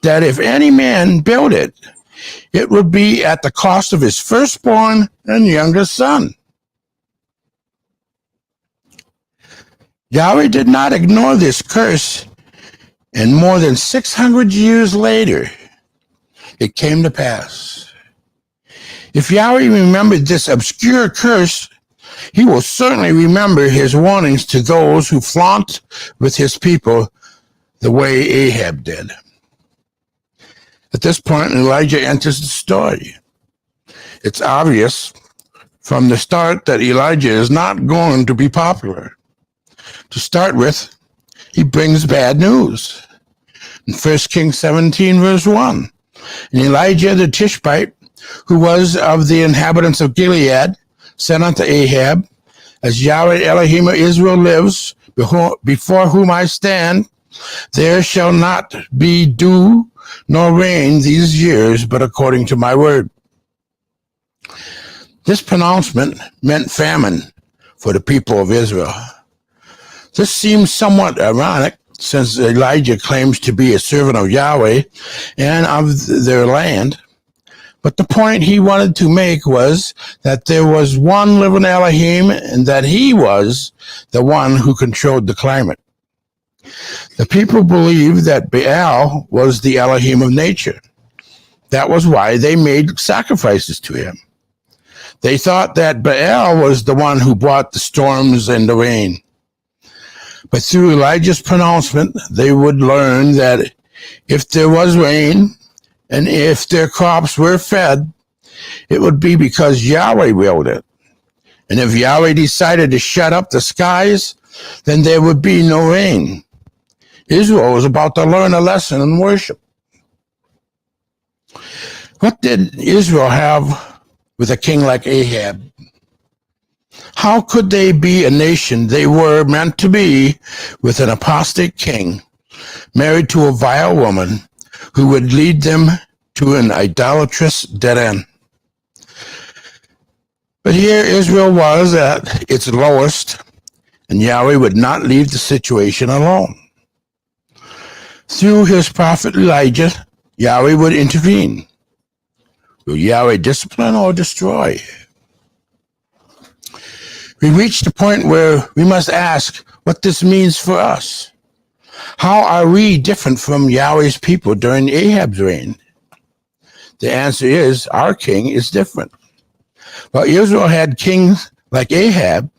that if any man build it, it would be at the cost of his firstborn and youngest son. Yahweh did not ignore this curse, and more than 600 years later, it came to pass. If Yahweh remembered this obscure curse, he will certainly remember his warnings to those who flaunt with his people the way Ahab did. At this point, Elijah enters the story. It's obvious from the start that Elijah is not going to be popular. To start with, he brings bad news. In 1 Kings 17, verse 1, and Elijah the Tishbite, who was of the inhabitants of Gilead, said unto Ahab, as Yahweh Elohim of Israel lives, before whom I stand, there shall not be dew nor rain these years, but according to my word. This pronouncement meant famine for the people of Israel. This seems somewhat ironic, since Elijah claims to be a servant of Yahweh and of their land. But the point he wanted to make was that there was one living Elohim, and that he was the one who controlled the climate. The people believed that Baal was the Elohim of nature. That was why they made sacrifices to him. They thought that Baal was the one who brought the storms and the rain. But through Elijah's pronouncement, they would learn that if there was rain and if their crops were fed, it would be because Yahweh willed it. And if Yahweh decided to shut up the skies, then there would be no rain. Israel was about to learn a lesson in worship. What did Israel have with a king like Ahab? How could they be a nation they were meant to be with an apostate king, married to a vile woman who would lead them to an idolatrous dead end? But here Israel was at its lowest, and Yahweh would not leave the situation alone. Through his prophet Elijah, Yahweh would intervene. Will Yahweh discipline or destroy? We reached a point where we must ask what this means for us. How are we different from Yahweh's people during Ahab's reign? The answer is our king is different. While Israel had kings like Ahab,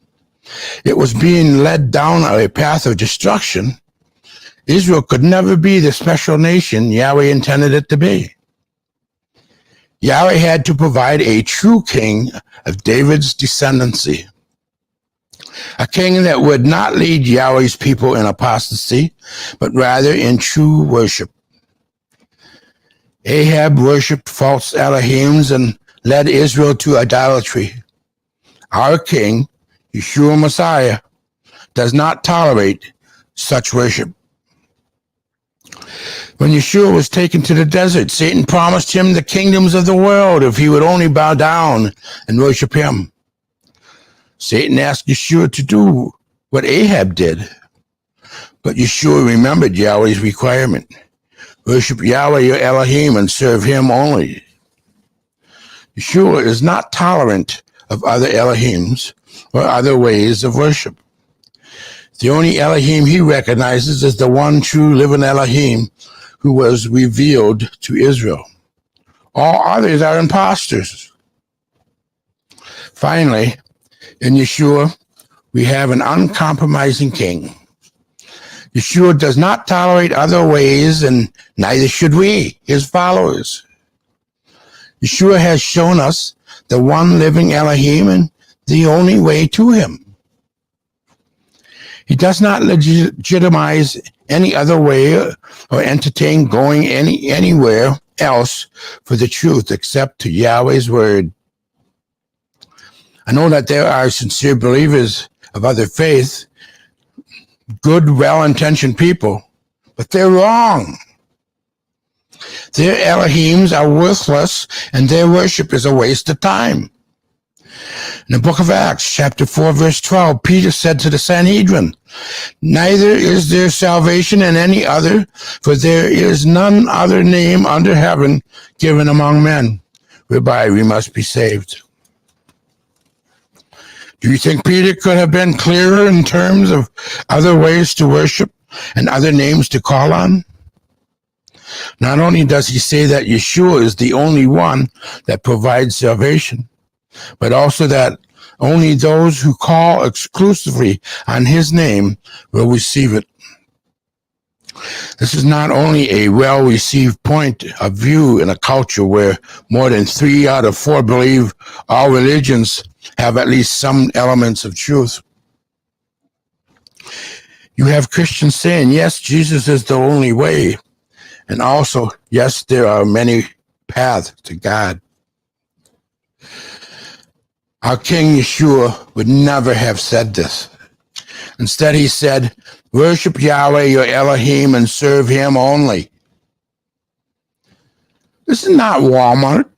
it was being led down a path of destruction. Israel could never be the special nation Yahweh intended it to be. Yahweh had to provide a true king of David's descendancy. a king that would not lead Yahweh's people in apostasy, but rather in true worship. Ahab worshipped false Elohims and led Israel to idolatry. Our king, Yeshua Messiah, does not tolerate such worship. When Yeshua was taken to the desert, Satan promised him the kingdoms of the world if he would only bow down and worship him. Satan asked Yeshua to do what Ahab did, but Yeshua remembered Yahweh's requirement. Worship Yahweh your Elohim and serve him only. Yeshua is not tolerant of other Elohims or other ways of worship. The only Elohim he recognizes is the one true living Elohim who was revealed to Israel. All others are impostors. Finally, in Yeshua, we have an uncompromising king. Yeshua does not tolerate other ways, and neither should we, his followers. Yeshua has shown us the one living Elohim and the only way to him. He does not legitimize any other way or entertain going anywhere else for the truth except to Yahweh's word. I know that there are sincere believers of other faiths, good, well-intentioned people, but they're wrong. Their Elohims are worthless, and their worship is a waste of time. In the book of Acts, chapter 4, verse 12, Peter said to the Sanhedrin, "Neither is there salvation in any other, for there is none other name under heaven given among men, whereby we must be saved." Do you think Peter could have been clearer in terms of other ways to worship and other names to call on? Not only does he say that Yeshua is the only one that provides salvation, but also that only those who call exclusively on his name will receive it. This is not only a well-received point of view in a culture where more than 3 out of 4 believe all religions have at least some elements of truth. You have Christians saying, yes, Jesus is the only way, and also, yes, there are many paths to God. Our King Yeshua would never have said this. Instead, he said, worship Yahweh your Elohim and serve him only. This is not Walmart.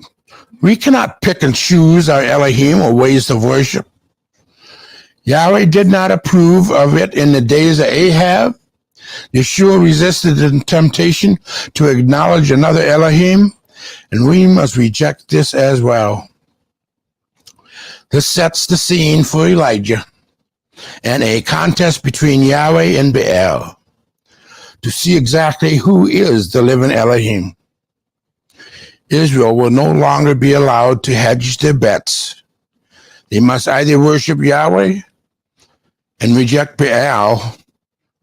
We cannot pick and choose our Elohim or ways of worship. Yahweh did not approve of it in the days of Ahab. Yeshua resisted the temptation to acknowledge another Elohim, and we must reject this as well. This sets the scene for Elijah and a contest between Yahweh and Baal to see exactly who is the living Elohim. Israel will no longer be allowed to hedge their bets. They must either worship Yahweh and reject Baal,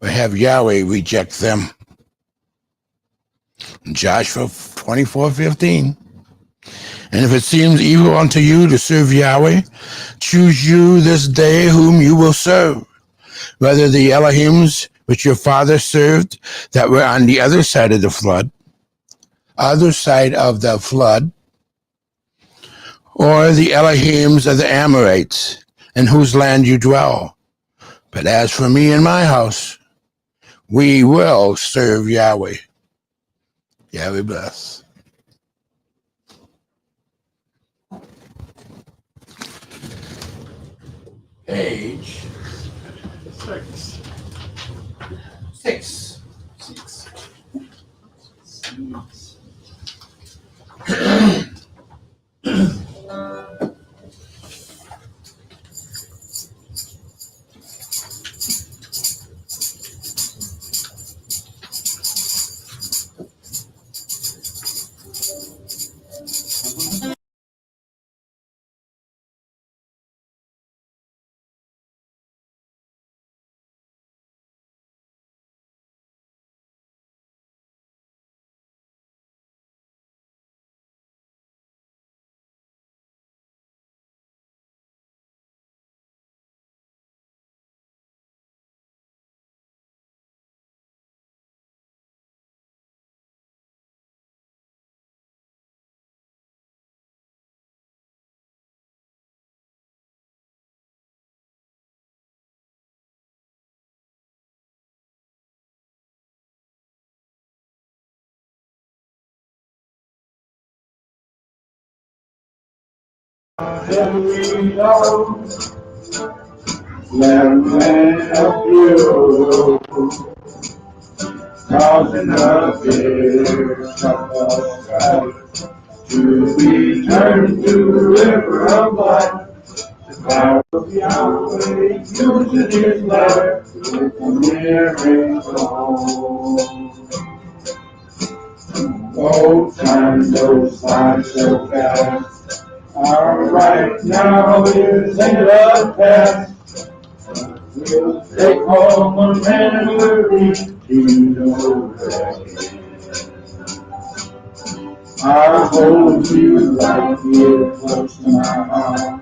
or have Yahweh reject them. Joshua 24:15. And if it seems evil unto you to serve Yahweh, choose you this day whom you will serve, whether the Elohims which your father served that were on the other side of the flood, or the Elohims of the Amorites, in whose land you dwell. But as for me and my house, we will serve Yahweh. Yahweh bless. Page 6. And we know that when a few causing a fear of God to be turned to the river of life, the power of Yahweh using His life with a miracle. Oh, time goes by so fast. Our right now is in the past. We'll take home a memory to know that I hold you right here close to my heart.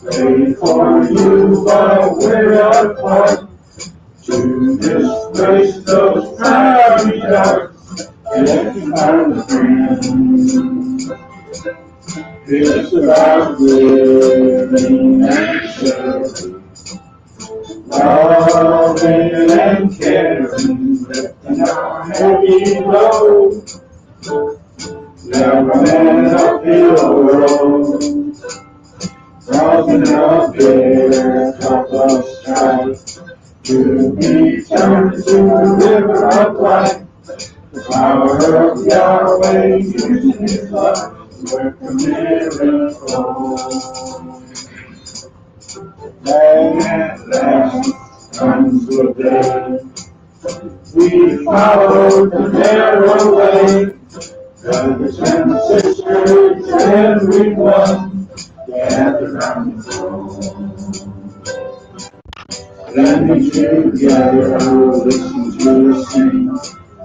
Pray for you while we're apart. To disgrace those cloudy darks and find a friend. It's about living and sharing, loving and caring, lifting our heavy load, never in a road, crossing a bitter cup of strife, to be turned to the river of life. The power of Yahweh using His love to work a miracle. And at last comes the day we follow the narrow way. Brothers and sisters, everyone, gather round the throne. Blending together, listen to the sing,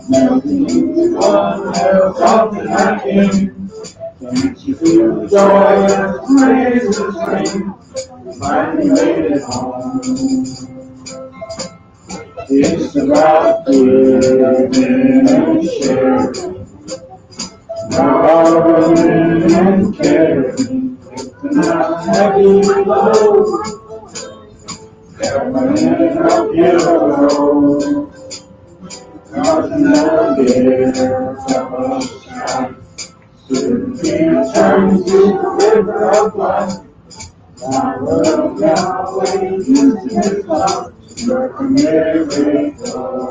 melting into one else often I came. Can't you feel the joy as praises ring? We finally made it home. It's about giving and sharing, loving and caring, lifting our heavy load, never in a hero, causing a bitter cup of strife, to be turned to the river of life. Power of Yahweh using His love to work a miracle.